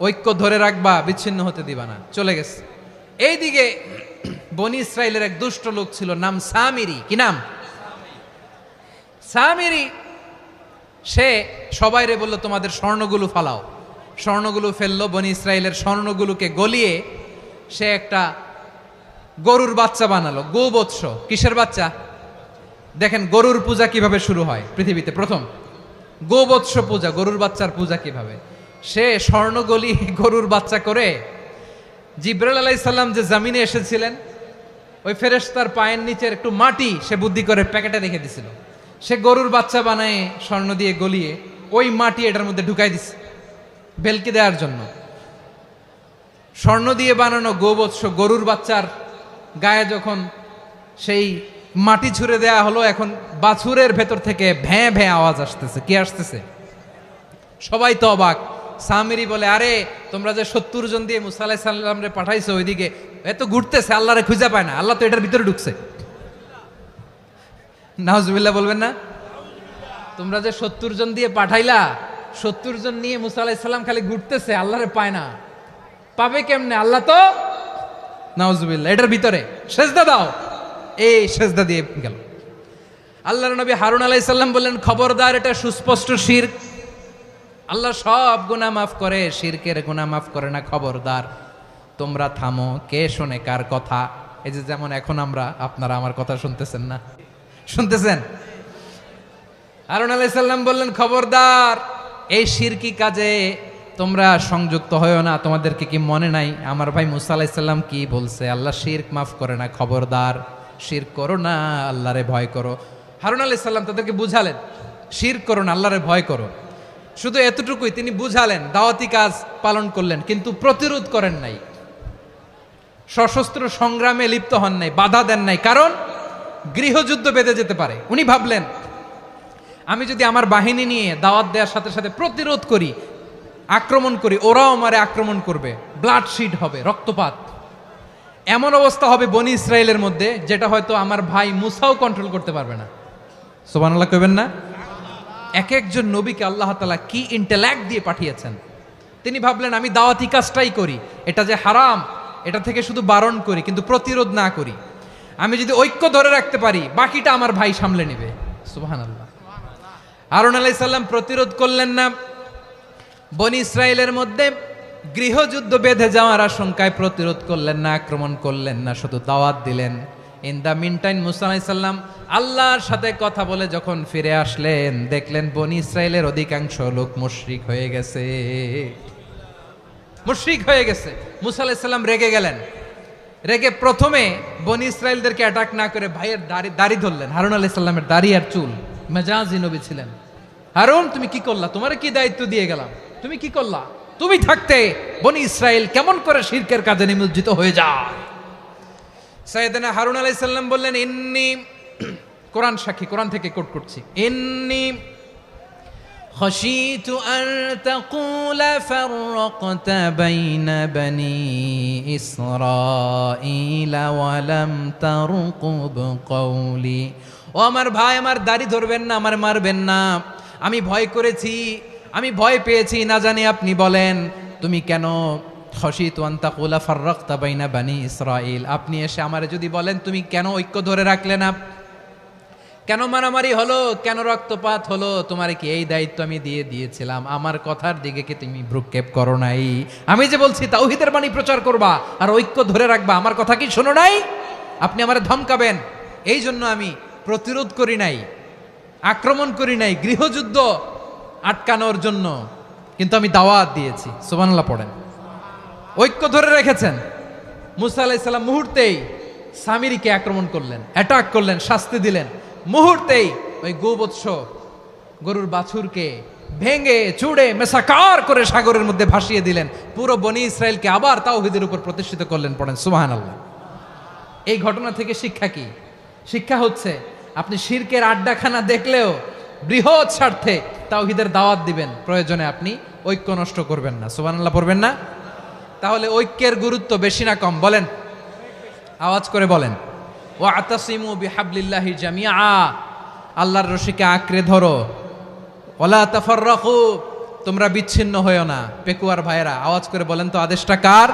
ঐক্য ধরে রাখবা, বিচ্ছিন্ন হতে দিবা না। চলে গেছে। এইদিকে বনি ইসরাইলের এক দুষ্ট লোক ছিল, নাম সামিরি। কি নাম? সামিরি। সে সবাইরে বলল, তোমাদের স্বর্ণগুলো ফালাও। স্বর্ণগুলো ফেললো। বনি ইসরাইলের স্বর্ণগুলোকে গলিয়ে সে একটা গরুর বাচ্চা বানালো। গোবৎস। কিসের বাচ্চা? দেখেন গরুর পূজা কিভাবে শুরু হয় পৃথিবীতে প্রথম। গোবৎস পূজা, গরুর বাচ্চার পূজা কিভাবে। সে স্বর্ণ গলি গরুর বাচ্চা করে, জিব্রাইল আলাইহিস সালাম যে জমিনে এসেছিলেন, ওই ফেরেশতার পায়ের নিচের একটু মাটি সে বুদ্ধি করে প্যাকেটে রেখে দিছিল। সে গরুর বাচ্চা বানায় স্বর্ণ দিয়ে গলিয়ে ওই মাটি এটার মধ্যে ঢুকাই দিছে ভেলকি দেওয়ার জন্য। স্বর্ণ দিয়ে বানানো গোবৎস গরুর বাচ্চার গায়ে যখন সেই মাটি ছুঁড়ে দেয়া হলো, এখন বাছুরের ভেতর থেকে ভ্যাঁ ভ্যাঁ আওয়াজ আসতেছে। কি আসতেছে? সবাই তো অবাক। সামিরি বলে, আরে তোমরা যে 70 জন দিয়ে মুসা আলাইহিস সালামরে পাঠাইছো, ওইদিকে এত ঘুরতেছে, আল্লাহরে খুঁজে পায় না, আল্লাহ তো এটার ভিতরে ঢুকছে। নাউজুবিল্লাহ বলবেন না? তোমরা যে 70 জন দিয়ে পাঠাইলা, 70 জন নিয়ে মুসা আলাইহিস সালাম খালি ঘুরতেছে, আল্লাহরে পায় না। পাবে কেমনে? আল্লাহ তো, নাউজুবিল্লাহ, এটার ভিতরে সেজদা দাও। এই সেজদা দিয়ে গেল। আল্লাহর নবী হারুন আলাইহিস সালাম বললেন, খবরদার, এটা সুস্পষ্ট শিরক। আল্লাহ সব গুনাহ মাফ করে, শিরকের গুনাহ মাফ করে না। খবরদার, তোমরা থামো। কে শোনে কার কথা? এই যে যেমন এখন আপনারা আমার কথা শুনতেছেন না? শুনতেছেন? হারুন আলাইহিস সালাম বললেন, খবরদার, এই শিরকি কাজে তোমরা সংযুক্ত হয়ো না। তোমাদেরকে কি মনে নাই আমার ভাই মুসা আলাইহিস সালাম কি বলছে? আল্লাহ শিরক মাফ করে না। খবরদার, শিরক করো না, আল্লাহরে ভয় করো। হারুন আলাইহিস সালাম তাদেরকে বুঝালেন, শিরক করো না, আল্লাহরে ভয় করো। শুধু এতটুকুই তিনি বুঝালেন, দাওয়াতি কাজ পালন করলেন, কিন্তু প্রতিরোধ করেন নাই, সশস্ত্র সংগ্রামে লিপ্ত হন নাই, বাধা দেন নাই। কারণ গৃহযুদ্ধ বেঁধে যেতে পারে। উনি ভাবলেন, আমি যদি আমার বাহিনী নিয়ে দাওয়াত দেওয়ার সাথে সাথে প্রতিরোধ করি, আক্রমণ করি, ওরাও আমারে আক্রমণ করবে, ব্লাডশিড হবে, রক্তপাত। এমন অবস্থা হবে বনি ইসরায়েলের মধ্যে যেটা হয়তো আমার ভাই মুসাও কন্ট্রোল করতে পারবে না। সুবহানাল্লাহ কইবেন না? এক একজন নবীকে আল্লাহ তাআলা কি ইন্টেলেক্ট দিয়ে পাঠিয়েছেন। তিনি ভাবলেন আমি দাওয়াতি কাজটাই করি, এটা যে হারাম এটা থেকে শুধু বারণ করি কিন্তু প্রতিরোধ না করি। আমি যদি ঐক্য ধরে রাখতে পারি বাকিটা আমার ভাই সামলে নেবে। সুবহানাল্লাহ। হারুন আলাইহিস সালাম প্রতিরোধ করলেন না, বনি ইসরায়েলের মধ্যে গৃহযুদ্ধ বেঁধে যাওয়ার আশঙ্কায় প্রতিরোধ করলেন না, আক্রমণ করলেন না, শুধু দাওয়াত দিলেন। ইন দ্য মিন টাইম মুসা আলাইহিস সালাম আল্লাহর সাথে কথা বলে যখন ফিরে আসলেন দেখলেন বনি ইসরায়েলের অধিকাংশ লোক মুশরিক হয়ে গেছে, মুশরিক হয়ে গেছে। মুসা আলাইহিস সালাম রেগে গেলেন, রেগে প্রথমে বনি ইসরায়েলদেরকে অ্যাটাক না করে ভাইয়ের দাড়ি ধরলেন। হারুন আলাইহিস সালামের দাড়ি আর চুল, মেজাজি নবী ছিলেন। হারুন তুমি কি করলা? তোমার কি দায়িত্ব দিয়ে গেলাম, তুমি কি করলা? তুমি থাকতে বনি ইসরায়েল কেমন করে শিরকের কাজে নিমজ্জিত হয়ে যায়? সাইয়েদনা হারুন আলাইহিস সালাম বললেন ইন্নী, কোরআন সাক্ষী, কোরআন থেকে কোট করছি, ইন্নী খাশিতু আন তাকুলা ফাররাকতা বাইনা বনি ইসরাঈলা ওয়া লাম তারকুব কওলি। ও আমার ভাই, আমার দাড়ি ধরবেন না, আমার মারবেন না। আমি ভয় করেছি, আমি ভয় পেয়েছি, না জানি আপনি বলেন তুমি কেন খাশিতু আন তাকুলা ফাররাকতা বাইনা বনি ইসরাঈল, আপনি এসে আমারে যদি বলেন তুমি কেন ঐক্য ধরে রাখলে না, কেন মারামারি হলো, কেন রক্তপাত হলো, তোমার কি এই দায়িত্ব আমি দিয়ে দিয়েছিলাম? আমার কথার দিকে কি তুমি ভ্রুক্ষেপ করো নাই? আমি যে বলছি তাওহীদের বাণী প্রচার করবা আর ঐক্য ধরে রাখবা, আমার কথা কি শোনো নাই? আপনি আমারে ধমকাবেন, এই জন্য আমি প্রতিরোধ করি নাই, আক্রমণ করি নাই, গৃহযুদ্ধ আটকানোর জন্য কিন্তু আমি দাওয়াত দিয়েছি। সুবহানাল্লাহ পড়েন। ঐক্য ধরে রেখেছেন। মুসা আলাইহিস সালাম মুহূর্তেই সামিরীকে আক্রমণ করলেন, অ্যাটাক করলেন, শাস্তি দিলেন। মুহূর্তেই ওই গোবৎস গরুর বাছুরকে ভেঙে চুড়ে মেসাকার করে সাগরের মধ্যে ভাসিয়ে দিলেন। পুরো বনি ইসরায়েলকে আবার তাওহীদের উপর প্রতিষ্ঠিত করলেন। পড়েন সুবহানাল্লাহ। এই ঘটনা থেকে শিক্ষা কি? শিক্ষা হচ্ছে আপনি শিরকের আড্ডাখানা দেখলেও বৃহৎ স্বার্থে তাওহীদের দাওয়াত দিবেন, প্রয়োজনে আপনি ঐক্য নষ্ট করবেন না। সুবহানাল্লাহ পড়বেন না? তাহলে ঐক্যের গুরুত্ব বেশি না কম? বলেন, আওয়াজ করে বলেন। ওয়াতাসিমু বিহাবলিল্লাহি জামিআ, আল্লাহর রশিকে আঁকড়ে ধরো। ওয়ালা তাফাররাকু, তোমরা বিচ্ছিন্ন হয়ো না। পেকুয়ার ভাইয়েরা আওয়াজ করে বলেন তো আদেশটা কার?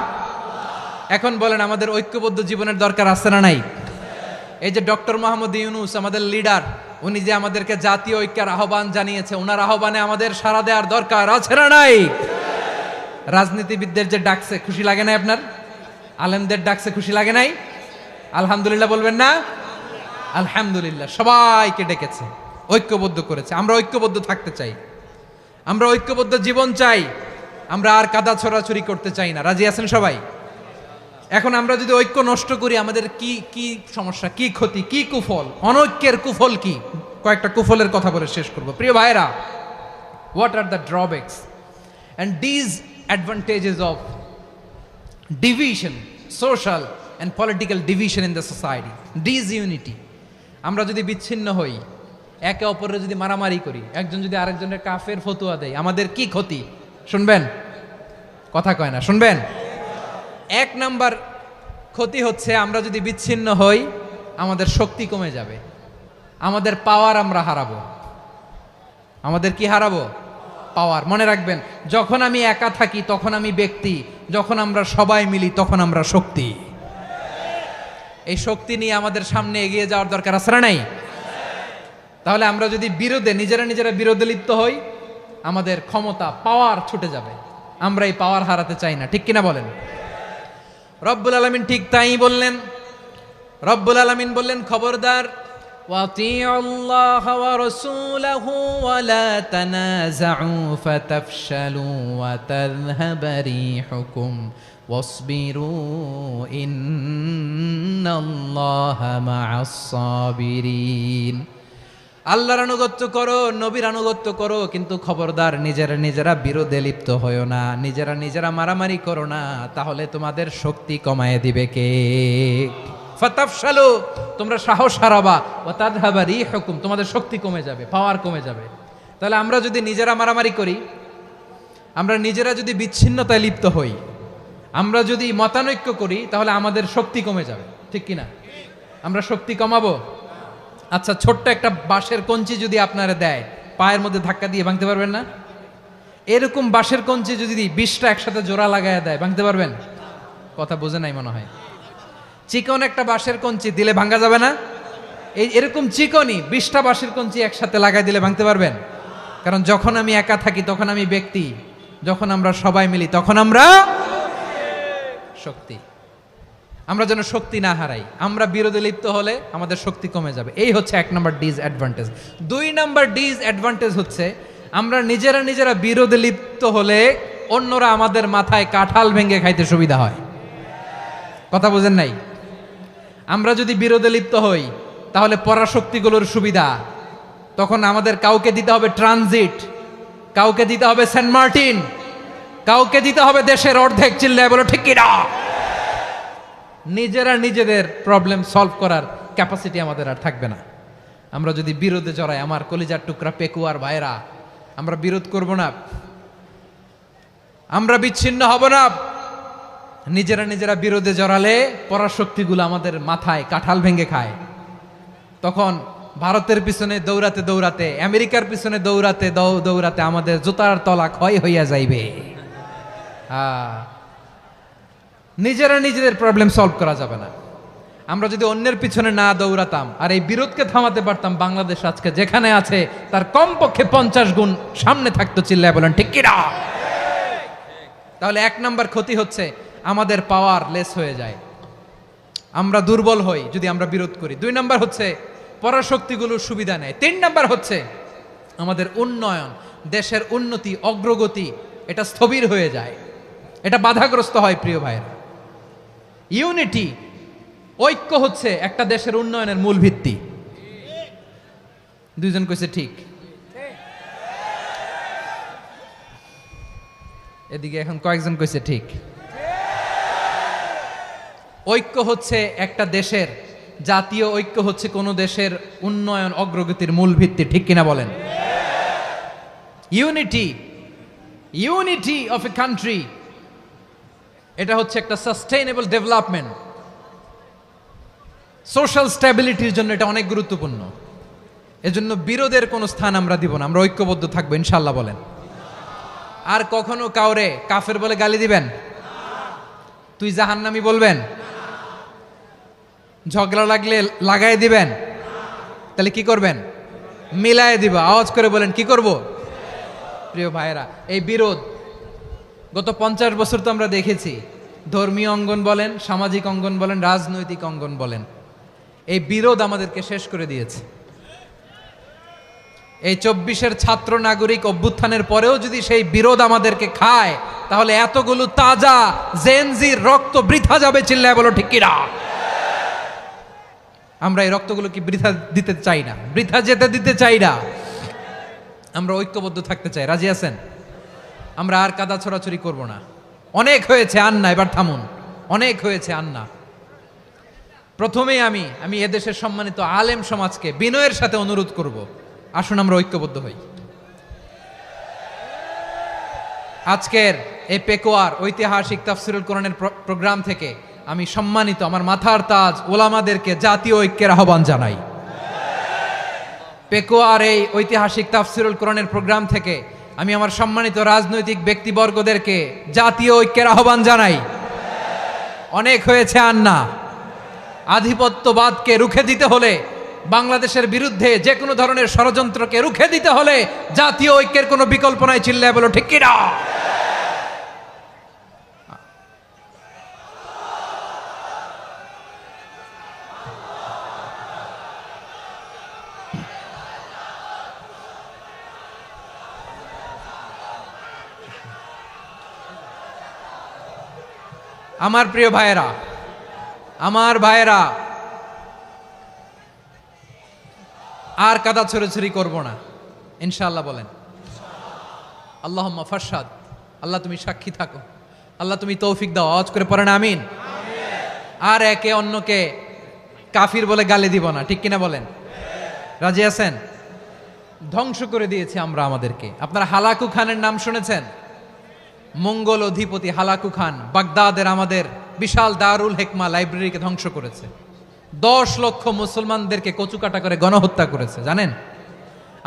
এখন বলেন আমাদের ঐক্যবদ্ধ জীবনের দরকার আছে না নাই? এই যে ডক্টর মোহাম্মদ ইউনূস আমাদের লিডার, উনি যে আমাদেরকে জাতীয় ঐক্যের আহ্বান জানিয়েছে, ওনার আহ্বানে আমাদের সাড়া দেওয়ার দরকার আছে না নাই? রাজনীতিবিদদের যে ডাকছে খুশি লাগে নাই আপনার? আলেমদের ডাকছে খুশি লাগে নাই? আলহামদুলিল্লাহ বলবেন না? আলহামদুলিল্লাহ। সবাইকে ডেকেছে, ঐক্যবদ্ধ করেছে। আমরা ঐক্যবদ্ধ থাকতে চাই, আমরা ঐক্যবদ্ধ জীবন চাই, আমরা আর কাদা ছড়াছড়ি করতে চাই না। রাজি আছেন সবাই? এখন আমরা যদি ঐক্য নষ্ট করি আমাদের কি কি সমস্যা, কি ক্ষতি, কি কুফল? অনৈক্যের কুফল কি? কয়েকটা কুফলের কথা বলে শেষ করব। প্রিয় ভাইরা, what are the drawbacks and disadvantages of division, social and political division in the society, disunity? আমরা যদি বিচ্ছিন্ন হই, একে অপরের যদি মারামারি করি, একজন যদি আরেকজনের কাফের ফতোয়া দেয়, আমাদের কি ক্ষতি? শুনবেন? কথা কয় না, শুনবেন? এক নাম্বার ক্ষতি হচ্ছে আমরা যদি বিচ্ছিন্ন হই আমাদের শক্তি কমে যাবে, আমাদের পাওয়ার আমরা হারাবো। আমাদের কি হারাবো? পাওয়ার। মনে রাখবেন, যখন আমি একা থাকি তখন আমি ব্যক্তি, যখন আমরা সবাই মিলি তখন আমরা শক্তি। এই শক্তি নিয়ে আমাদের সামনে এগিয়ে যাওয়ার দরকার আছে না নাই? তাহলে আমরা যদি নিজেরা বিরোধে লিপ্ত হই আমাদের ক্ষমতা, পাওয়ার ছুটে যাবে। আমরা এই পাওয়ার হারাতে চাই না, ঠিক কিনা বলেন? রব্বুল আলামিন ঠিক তাই বললেন। রব্বুল আলামিন বললেন খবরদার, ওয়াতিউল্লাহ ওয়া রাসূলাহু ওয়া লা তানাযাউ ফাতাফশালু ওয়া তাযহাবা রিহুকুম ওয়াসবিরু ইন্নাল্লাহা মা'আস সাবিরিন। আল্লাহর আনুগত্য করো, নবীর আনুগত্য করো, কিন্তু খবরদার নিজেরা বিরোধে লিপ্ত হয়ো না, নিজেরা মারামারি করো না, তাহলে তোমাদের শক্তি কমায় দিবে কে? ফাতাফশালু, তোমরা সাহস হারাবা, ওয়া তাযহাবা রিহুকুম, তোমাদের শক্তি কমে যাবে, পাওয়ার কমে যাবে। তাহলে আমরা যদি নিজেরা মারামারি করি, আমরা নিজেরা যদি বিচ্ছিন্নতায় লিপ্ত হই, আমরা যদি মতানৈক্য করি তাহলে আমাদের শক্তি কমে যাবে, ঠিক কিনা? আমরা শক্তি কমাবো। আচ্ছা, ছোট্ট একটা বাঁশের কঞ্চি যদি আপনারা দেয়, পায়ের মধ্যে ধাক্কা দিয়ে ভাঙতে পারবেন না? এরকম বাঁশের কঞ্চি যদি 20টা একসাথে জোড়া লাগায় দেয়, ভাঙতে পারবেন? কথা বোঝে নাই মনে হয়। চিকন একটা বাঁশের কঞ্চি দিলে ভাঙা যাবে না? এরকম চিকনই 20টা বাঁশের কঞ্চি একসাথে লাগাই দিলে ভাঙতে পারবেন? কারণ যখন আমি একা থাকি তখন আমি ব্যক্তি, যখন আমরা সবাই মিলি তখন আমরা শক্তি। আমরা যেন শক্তি না হারাই। আমরা বিরোধে লিপ্ত হলে আমাদের শক্তি কমে যাবে। এই হচ্ছে 1 নম্বর ডিসঅ্যাডভান্টেজ। 2 নম্বর ডিসঅ্যাডভান্টেজ হচ্ছে আমরা নিজেরা বিরোধে লিপ্ত হলে অন্যরা আমাদের মাথায় কাঁঠাল ভেঙে খাইতে সুবিধা হয়। কথা বোঝেন নাই? আমরা যদি বিরোধে লিপ্ত হই তাহলে পরাশক্তিগুলোর সুবিধা, তখন আমাদের কাউকে দিতে হবে ট্রানজিট, কাউকে দিতে হবে সেন্ট মার্টিন, কাউকে দিতে হবে দেশের অর্ধেক। চিল্লায় বলো ঠিক কিনা? নিজেরা নিজেদের প্রবলেম সলভ করার ক্যাপাসিটি আমাদের আর থাকবে না। আমরা যদি বিরোধে জড়াই, আমার কলিজার টুকরা পেকুয়ার ভাইরা, আমরা বিরোধ করব না, আমরা বিচ্ছিন্ন হব না। নিজেরা বিরোধে জড়ালে পরাশক্তিগুলো আমাদের মাথায় কাঁঠাল ভেঙে খায়। তখন ভারতের পিছনে দৌড়াতে দৌড়াতে, আমেরিকার পিছনে দৌড়াতে দৌড়াতে আমাদের জুতার তলা ক্ষয় হইয়া যাইবে। নিজেরা নিজেদের প্রবলেম সলভ করা যাবে না। আমরা যদি অন্যের পিছনে না দৌড়াতাম আর এই বিরোধকে থামাতে পারতাম, বাংলাদেশ আজকে যেখানে আছে তার কমপক্ষে 50 গুণ সামনে থাকতো। চিল্লায় বলেন ঠিক কিনা? তাহলে 1 নাম্বার ক্ষতি হচ্ছে আমাদের পাওয়ার লেস হয়ে যায়, আমরা দুর্বল হই যদি আমরা বিরোধ করি। 2 নাম্বার হচ্ছে পরাশক্তিগুলোর সুবিধা নেয়। 3 নাম্বার হচ্ছে আমাদের উন্নয়ন, দেশের উন্নতি, অগ্রগতি, এটা স্থবির হয়ে যায়, এটা বাধাগ্রস্ত হয়। প্রিয় ভাইয়েরা, ইউনিটি, ঐক্য হচ্ছে একটা দেশের উন্নয়নের মূল ভিত্তি। 2 জন কইছে ঠিক। এদিকে এখন কয়েকজন কইছে ঠিক। ঐক্য হচ্ছে একটা দেশের, জাতীয় ঐক্য হচ্ছে কোন দেশের উন্নয়ন অগ্রগতির মূল ভিত্তি, ঠিক কিনা বলেন? ইউনিটি অফ এ কান্ট্রি, এটা হচ্ছে একটা সাস্টেইনেবল ডেভেলপমেন্ট, সোশ্যাল স্ট্যাবিলিটির জন্য এটা অনেক গুরুত্বপূর্ণ। এজন্য বিরোধের কোনো স্থান আমরা দিব না, আমরা ঐক্যবদ্ধ থাকবো ইনশাআল্লাহ বলেন। আর কখনো কাউরে কাফের বলে গালি দিবেন? তুই জাহান্নামী বলবেন? ঝগড়া লাগলে লাগাই দিবেন? তাহলে কি করবেন? মিলায় দিব। আওয়াজ করে বলেন কি করব? প্রিয় ভাইয়েরা, এই বিরোধ গত 50 বছর তো আমরা দেখেছি, ধর্মীয় অঙ্গন বলেন, সামাজিক অঙ্গন বলেন, রাজনৈতিক অঙ্গন বলেন, এই বিরোধ আমাদেরকে শেষ করে দিয়েছে। এই 24-এর ছাত্র নাগরিক অভ্যুত্থানের পরেও যদি সেই বিরোধ আমাদেরকে খায়, তাহলে এতগুলো তাজা জেনজির রক্ত বৃথা যাবে। চিল্লায় বলো ঠিক কিনা? আমরা এই রক্তগুলো কি বৃথা দিতে চাই না, বৃথা যেতে দিতে চাই না। আমরা ঐক্যবদ্ধ থাকতে চাই। রাজি আছেন? আমরা আর কাদা ছড়াছড়ি করব না। অনেক হয়েছে আন্না, এবার থামুন। অনেক হয়েছে আন্না। প্রথমেই আমি এদেশের সম্মানিত আলেম সমাজকে বিনয়ের সাথে অনুরোধ করব, আসুন আমরা ঐক্যবদ্ধ হই। আজকের এই পেকুয়ার ঐতিহাসিক তাফসিরুল কোরআনের প্রোগ্রাম থেকে আমি সম্মানিত আমার মাথার তাজ ওলামাদেরকে জাতীয় ঐক্যের আহ্বান জানাই। পেকুয়ার এই ঐতিহাসিক তাফসিরুল কোরআনের প্রোগ্রাম থেকে আমি আমার সম্মানিত রাজনৈতিক ব্যক্তিবর্গদেরকে জাতীয় ঐক্যের আহ্বান জানাই। অনেক হয়েছে আন্না। আধিপত্যবাদকে রুখে দিতে হলে, বাংলাদেশের বিরুদ্ধে যে কোনো ধরনের ষড়যন্ত্রকে রুখে দিতে হলে জাতীয় ঐক্যের কোনো বিকল্প নাই। চিল্লায় বলো ঠিক কিনা? আমার প্রিয় ভাইয়েরা, আর কাদা ছড়াছড়ি করব না ইনশাআল্লাহ বলেন। আল্লাহুম্মা ফারশাদ। আল্লাহ তুমি সাক্ষী থাকো, আল্লাহ তুমি তৌফিক দাও। আওয়াজ করে পড়েন আমিন। আর একে অন্যকে কাফির বলে গালি দিব না, ঠিক কিনা বলেন? রাজি আছেন? ধ্বংস করে দিয়েছি আমরা আমাদেরকে। আপনারা হালাকু খানের নাম শুনেছেন? মঙ্গল অধিপতি হালাকু খান বাগদাদের আমাদের বিশাল দারুল হেকমা লাইব্রেরিকে ধ্বংস করেছে। 10 লক্ষ মুসলমানদেরকে কচুকাটা করে গণহত্যা করেছে। জানেন,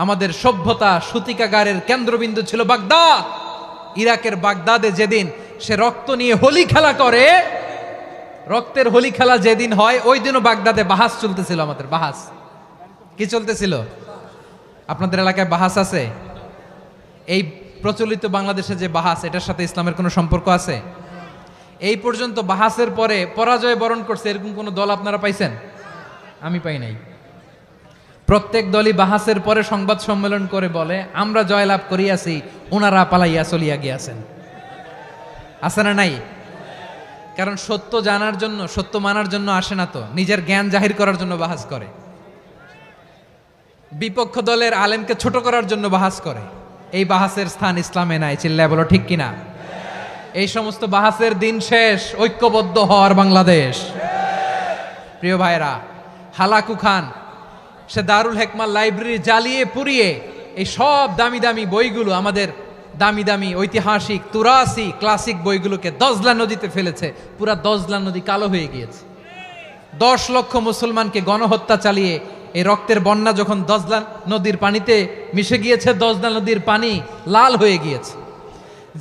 আমাদের সভ্যতা সূতিকাগারের কেন্দ্রবিন্দু ছিল বাগদাদ। ইরাকের বাগদাদে যেদিন সে রক্ত নিয়ে হোলি খেলা করে, রক্তের হোলি খেলা যেদিন হয়, ওই দিনও বাগদাদে বাহাস চলতেছিল। আমাদের বাহাস কি চলতেছিল? আপনাদের এলাকায় বাহাস আছে? এই প্রচলিত বাংলাদেশে যে বাহাস, এটার সাথে ইসলামের কোনো সম্পর্ক আছে? এই পর্যন্ত বাহাসের পরে পরাজয় বরণ করছে এরকম কোন দল আপনারা পাইছেন? আমি পাই নাই। প্রত্যেক দলই বাহাসের পরে সংবাদ সম্মেলন করে বলে, আমরা জয়লাভ করিয়াছি, ওনারা পালাইয়া চলিয়া গিয়াছেন। আছে না নাই? কারণ সত্য জানার জন্য, সত্য মানার জন্য আসে না তো, নিজের জ্ঞান জাহির করার জন্য বাহাস করে। বিপক্ষ দলের আলেমকে ছোট করার জন্য বাহাস করে। এই বাহাসের স্থান ইসলামে নাই। চিল্লায় বলো ঠিক কিনা? এই সমস্ত বাহাসের দিন শেষ। ঐক্যবদ্ধ হওয়ার বাংলাদেশ। প্রিয় ভাইরা, হালাকু খান সে দারুল হেকমা লাইব্রেরি জ্বালিয়ে পুড়িয়ে এই সব দামি দামি বইগুলো, আমাদের দামি দামি ঐতিহাসিক তুরাসি ক্লাসিক বইগুলোকে দজলা নদীতে ফেলেছে। পুরা দজলা নদী কালো হয়ে গিয়েছে। 10 লক্ষ মুসলমানকে গণহত্যা চালিয়ে এই রক্তের বন্যা যখন দজলা নদীর পানিতে মিশে গিয়েছে, দজলা নদীর পানি লাল হয়ে গিয়েছে।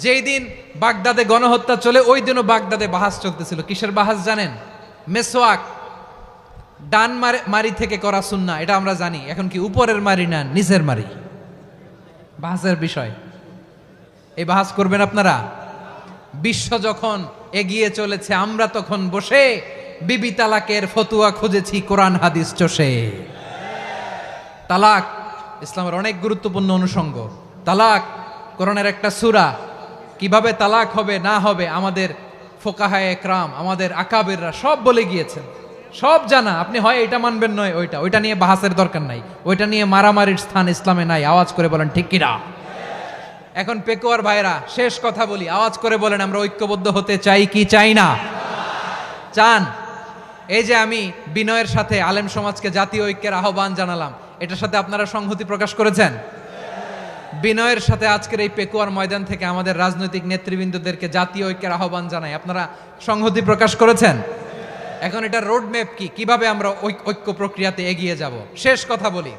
যেই দিন বাগদাদে গণহত্যা চলে, ওই দিনও বাগদাদে বাহাস চলতেছিল। কিসের বাহাস জানেন? মেসওয়াক, ডান মারি থেকে করা সুন্নাহ, এটা আমরা জানি। এখন কি উপরের মারি না নিচের মারি? বাহাসের বিষয়। এই বাহাস করবেন আপনারা? বিশ্ব যখন এগিয়ে চলেছে, আমরা তখন বসে বিবি তালাকের ফতুয়া খুঁজেছি কোরআন হাদিস চষে। তালাক ইসলামের অনেক গুরুত্বপূর্ণ অনুষঙ্গ। তালাক কোরআনের একটা সূরা। কিভাবে তালাক হবে না হবে আমাদের ফোকাহায়ে একরাম, আমাদের আকাবেররা সব বলে গিয়েছেন, সব জানা। আপনি হয় এটা মানবেন, নয় ওইটা নিয়ে বাহাসের দরকার নাই, ওইটা নিয়ে মারামারির স্থান ইসলামে নাই। আওয়াজ করে বলেন ঠিক কিনা? এখন পেকুয়ার ভাইরা, শেষ কথা বলি, আওয়াজ করে বলেন আমরা ঐক্যবদ্ধ হতে চাই কি চাই না? চান? এই যে আমি বিনয়ের সাথে আলেম সমাজকে জাতীয় ঐক্যের আহ্বান জানালাম, এটার সাথে আপনারা সংহতি প্রকাশ করেছেন? বিনয়ের সাথে আজকের এই পেকুয়ার ময়দান থেকে আমাদের রাজনৈতিক নেতৃবৃন্দদেরকে জাতীয় ঐক্যের আহ্বান জানাই, আপনারা সংহতি প্রকাশ করেছেন? এখন এটা রোড ম্যাপ কি, কিভাবে আমরা ঐক্য প্রক্রিয়াতে এগিয়ে যাব? শেষ কথা বলি,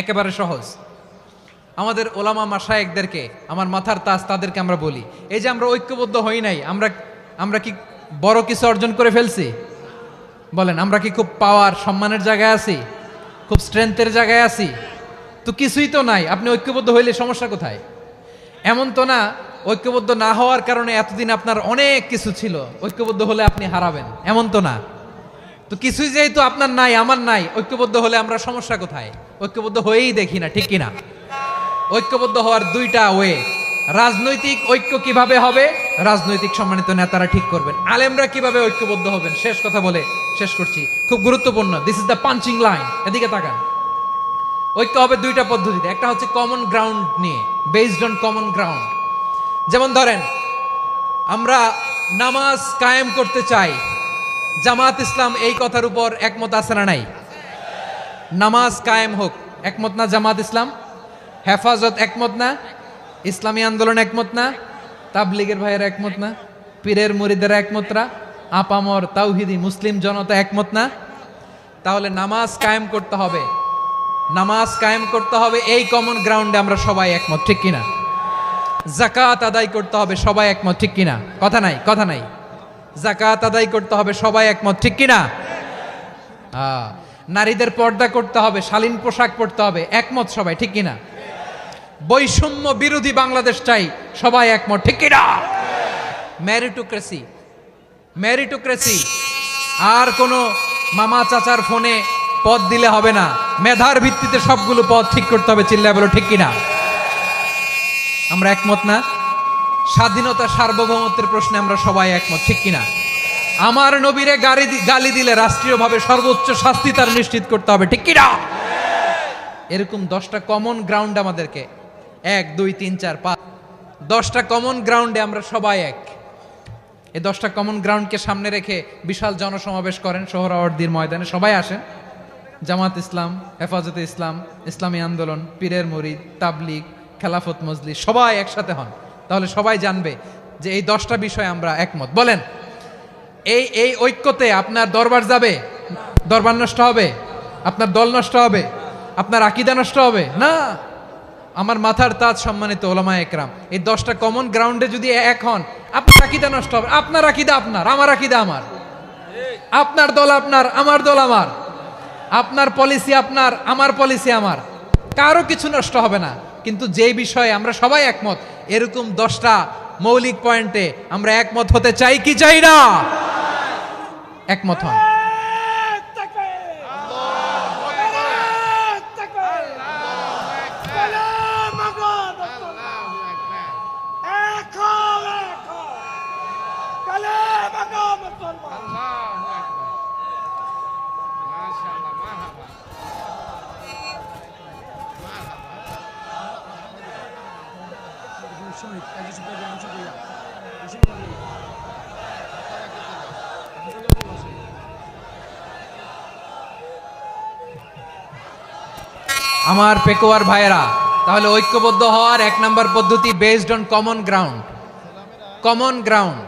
একেবারে সহজ। আমাদের ওলামা মাশায়েখদেরকে, আমার মাথার তাজ, তাদেরকে আমরা বলি, এই যে আমরা ঐক্যবদ্ধ হই নাই, আমরা কি বড় কিছু অর্জন করে ফেলছি? বলেন, আমরা কি খুব পাওয়ার সম্মানের জায়গায় আছি? খুব স্ট্রেংথের জায়গায় আছি? তো কিছুই তো নাই। আপনি ঐক্যবদ্ধ হইলে সমস্যা কোথায়? এমন তো না ঐক্যবদ্ধ না হওয়ার কারণে এতদিন আপনার অনেক কিছু ছিল, ঐক্যবদ্ধ হলে আপনি হারাবেন, এমন তো না। তো কিছুই যেহেতু আপনার নাই, আমার নাই, ঐক্যবদ্ধ হলে আমরা সমস্যা কোথায়? ঐক্যবদ্ধ হয়েই দেখি না, ঠিক কিনা? ঐক্যবদ্ধ হওয়ার দুইটা ওয়ে। রাজনৈতিক ঐক্য কিভাবে হবে? রাজনৈতিক সম্মানিত নেতারা ঠিক করবেন। আলেমরা কিভাবে ঐক্যবদ্ধ হবেন? শেষ কথা বলে শেষ করছি, খুব গুরুত্বপূর্ণ। This is the punching line. এদিকে তাকান। ঐক্য হবে দুইটা পদ্ধতিতে। একটা হচ্ছে কমন গ্রাউন্ড নিয়ে, বেসড অন কমন গ্রাউন্ড। যেমন ধরেন, আমরা নামাজ কায়েম করতে চাই, জামাত ইসলাম এই কথার উপর একমত আছে না নাই? নামাজ কায়েম হোক, একমত না জামাত ইসলাম? হেফাজত একমত না? ইসলামী আন্দোলন একমত না? তাবলীগের ভাইয়েরা একমত না? পীরের মুরিদেরা একমত না? আপামর তাওহিদি মুসলিম জনতা একমত না? তাহলে নামাজ কায়েম করতে হবে, নামাজ কায়েম করতে হবে এই কমন গ্রাউন্ডে আমরা সবাই একমত, ঠিক কিনা? যাকাত আদায় করতে হবে, সবাই একমত, ঠিক কিনা? কথা নাই, কথা নাই। যাকাত আদায় করতে হবে, সবাই একমত, ঠিক কিনা? নারীদের পর্দা করতে হবে, শালীন পোশাক পরতে হবে, একমত সবাই, ঠিক কিনা? বৈষম্য বিরোধী বাংলাদেশ চাই, সবাই একমত, ঠিক কিনা? মেরিটোক্রেসি, মেরিটোক্রেসি, আর কোনো মামা চাচার ফোনে পদ দিলে হবে না, মেধার ভিত্তিতে সবগুলো পদ ঠিক করতে হবে। চিল্লায় বলো ঠিক কিনা? আমরা একমত না? স্বাধীনতা সার্বভৌমত্বের প্রশ্নে আমরা সবাই একমত, ঠিক কিনা? আমার নবীরে গালি দিলে রাষ্ট্রীয়ভাবে সর্বোচ্চ শাস্তি তার নিশ্চিত করতে হবে, ঠিক কিনা? এরকম 10টা কমন গ্রাউন্ড আমাদেরকে, 1 2 3 4 5, 10টা কমন গ্রাউন্ডে আমরা সবাই এক। এই 10টা কমন গ্রাউন্ডকে সামনে রেখে বিশাল জনসমাবেশ করেন সোহরাওয়ার্দীর ময়দানে, সবাই আসেন। জামাত ইসলাম, হেফাজতে ইসলাম, ইসলামী আন্দোলন, পীরের মুরিদ, তাবলীগ, খেলাফত মজলিস, সবাই একসাথে হন। তাহলে সবাই জানবে যে এই 10টা বিষয়ে আমরা একমত। বলেন, এই ঐক্যতে আপনার দরবার যাবে? দরবার নষ্ট হবে? আপনার দল নষ্ট হবে? আপনার আকীদা নষ্ট হবে? না। আমার মাথার তাজ সম্মানিত ওলামা একরাম, এই 10টা কমন গ্রাউন্ডে যদি এক হন, আপনার আকীদা নষ্ট হবে? আপনার আকীদা আপনার, আমার আকীদা আমার, আপনার দল আপনার, আমার দল আমার, আপনার পলিসি আপনার, আমার পলিসি আমার, কারো কিছু নষ্ট হবে না। কিন্তু যে বিষয়ে আমরা সবাই একমত, এরকম 10টা মৌলিক পয়েন্টে আমরা একমত হতে চাই কি চাই না? একমত হন। আমার পেকোয়ার ভাইয়েরা, তাহলে ঐক্যবদ্ধ হওয়ার 1 নম্বর পদ্ধতি based on common ground. Common ground,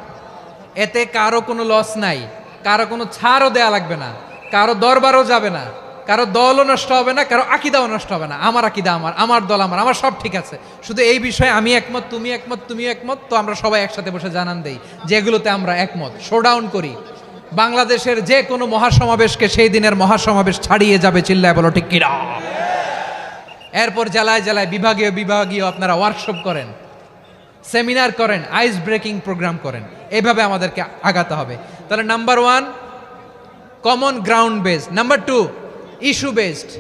এতে কারো কোনো লস নাই, কারো কোনো ছাড়ও দেয়া লাগবে না, কারো দরবারও যাবে না, কারো দলও নষ্ট হবে না, কারো আকীদাও নষ্ট হবে না। আমার আকীদা আমার, আমার দল আমার, আমার সব ঠিক আছে। শুধু এই বিষয়ে আমি একমত, তুমি একমত, তুমি একমত, তো আমরা সবাই একসাথে বসে জানান দেই যেগুলোতে আমরা একমত, শোডাউন করি। বাংলাদেশের যে কোনো মহাসমাবেশকে সেই দিনের মহাসমাবেশ ছাড়িয়ে যাবে, চিল্লায় বলো ঠিক কিনা? এরপর জেলায় জেলায় বিভাগীয় বিভাগীয় আপনারা ওয়ার্কশপ করেন, সেমিনার করেন, আইস ব্রেকিং প্রোগ্রাম করেন, এইভাবে আমাদেরকে আগাতে হবে। তাহলে number 1 common ground based, number 2 issue based,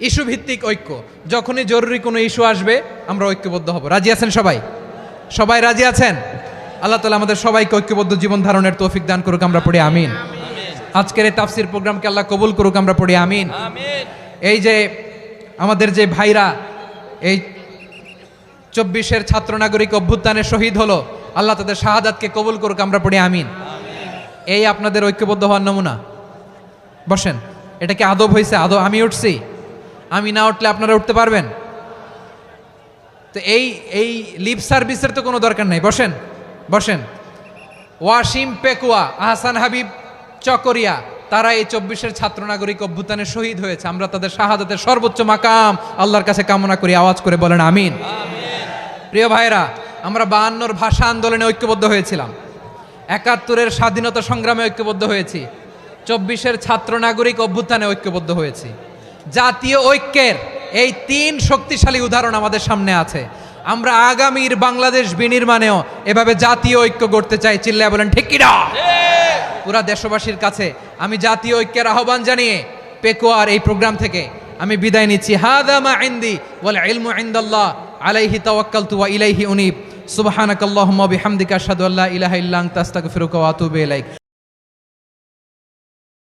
issue ভিত্তিক ঐক্য। যখনই জরুরি কোনো ইস্যু আসবে আমরা ঐক্যবদ্ধ হব। রাজি আছেন সবাই? সবাই রাজি আছেন? আল্লাহ তাআলা আমাদের সবাইকে ঐক্যবদ্ধ জীবন ধারণের তৌফিক দান করুক, আমরা পড়ি আমিন। আজকের এই তাফসীর প্রোগ্রামকে আল্লাহ কবুল করুক, আমরা পড়ি আমিন। এই যে আমাদের যে ভাইরা এই 24-এর ছাত্র নাগরিক অভ্যুত্থানে শহীদ হলো, আল্লাহ তাদের শাহাদাতকে কবুল করুক, আমরা পড়ি আমিন। এই আপনাদের ঐক্যবদ্ধ হওয়ার নমুনা। বসেন, এটা কি আদব হয়েছে? আদব? আমি উঠছি, আমি না উঠলে আপনারা উঠতে পারবেন? তো এই লিপ সার্ভিসের তো কোনো দরকার নাই। বসেন বসেন। ওয়াসিম পেকুয়া, আহসান হাবিব চকরিয়া, তারা এই 24-এর ছাত্র নাগরিক অভ্যুত্থানে শহীদ হয়েছে। আমরা তাদের শাহাদাতের সর্বোচ্চ মাকাম আল্লাহর কাছে কামনা করি। আওয়াজ করে বলেন আমিন। প্রিয় ভাইরা, আমরা 52-র ভাষা আন্দোলনে ঐক্যবদ্ধ হয়েছিলাম, 71-এর স্বাধীনতা সংগ্রামে ঐক্যবদ্ধ হয়েছি, 24-এর ছাত্র নাগরিক অভ্যুত্থানে ঐক্যবদ্ধ হয়েছি। জাতীয় ঐক্যের এই 3 শক্তিশালী উদাহরণ আমাদের সামনে আছে। আমরা আগামীর বাংলাদেশ বিনির্মাণেও এভাবে জাতীয় ঐক্য গড়তে চাই। চিল্লায় বলেন ঠিক কিনা? পুরা দেশবাসীর কাছে আমি জাতীয় ঐক্যের আহ্বান জানিয়ে পেকুয়ার এই প্রোগ্রাম থেকে আমি বিদায় নিচ্ছি। হাদা মা ইনদি ওয়াল ইলমু ইনদাল্লাহ আলাইহি তাওয়াক্কালতু ওয়া ইলাইহি উনীব। সুবহানাকাল্লাহুম্মা বিহামদিকা আশহাদু আল্লা ইলাহা ইল্লা আনতা আস্তাগফিরুকা ওয়া আতুবু ইলাইক।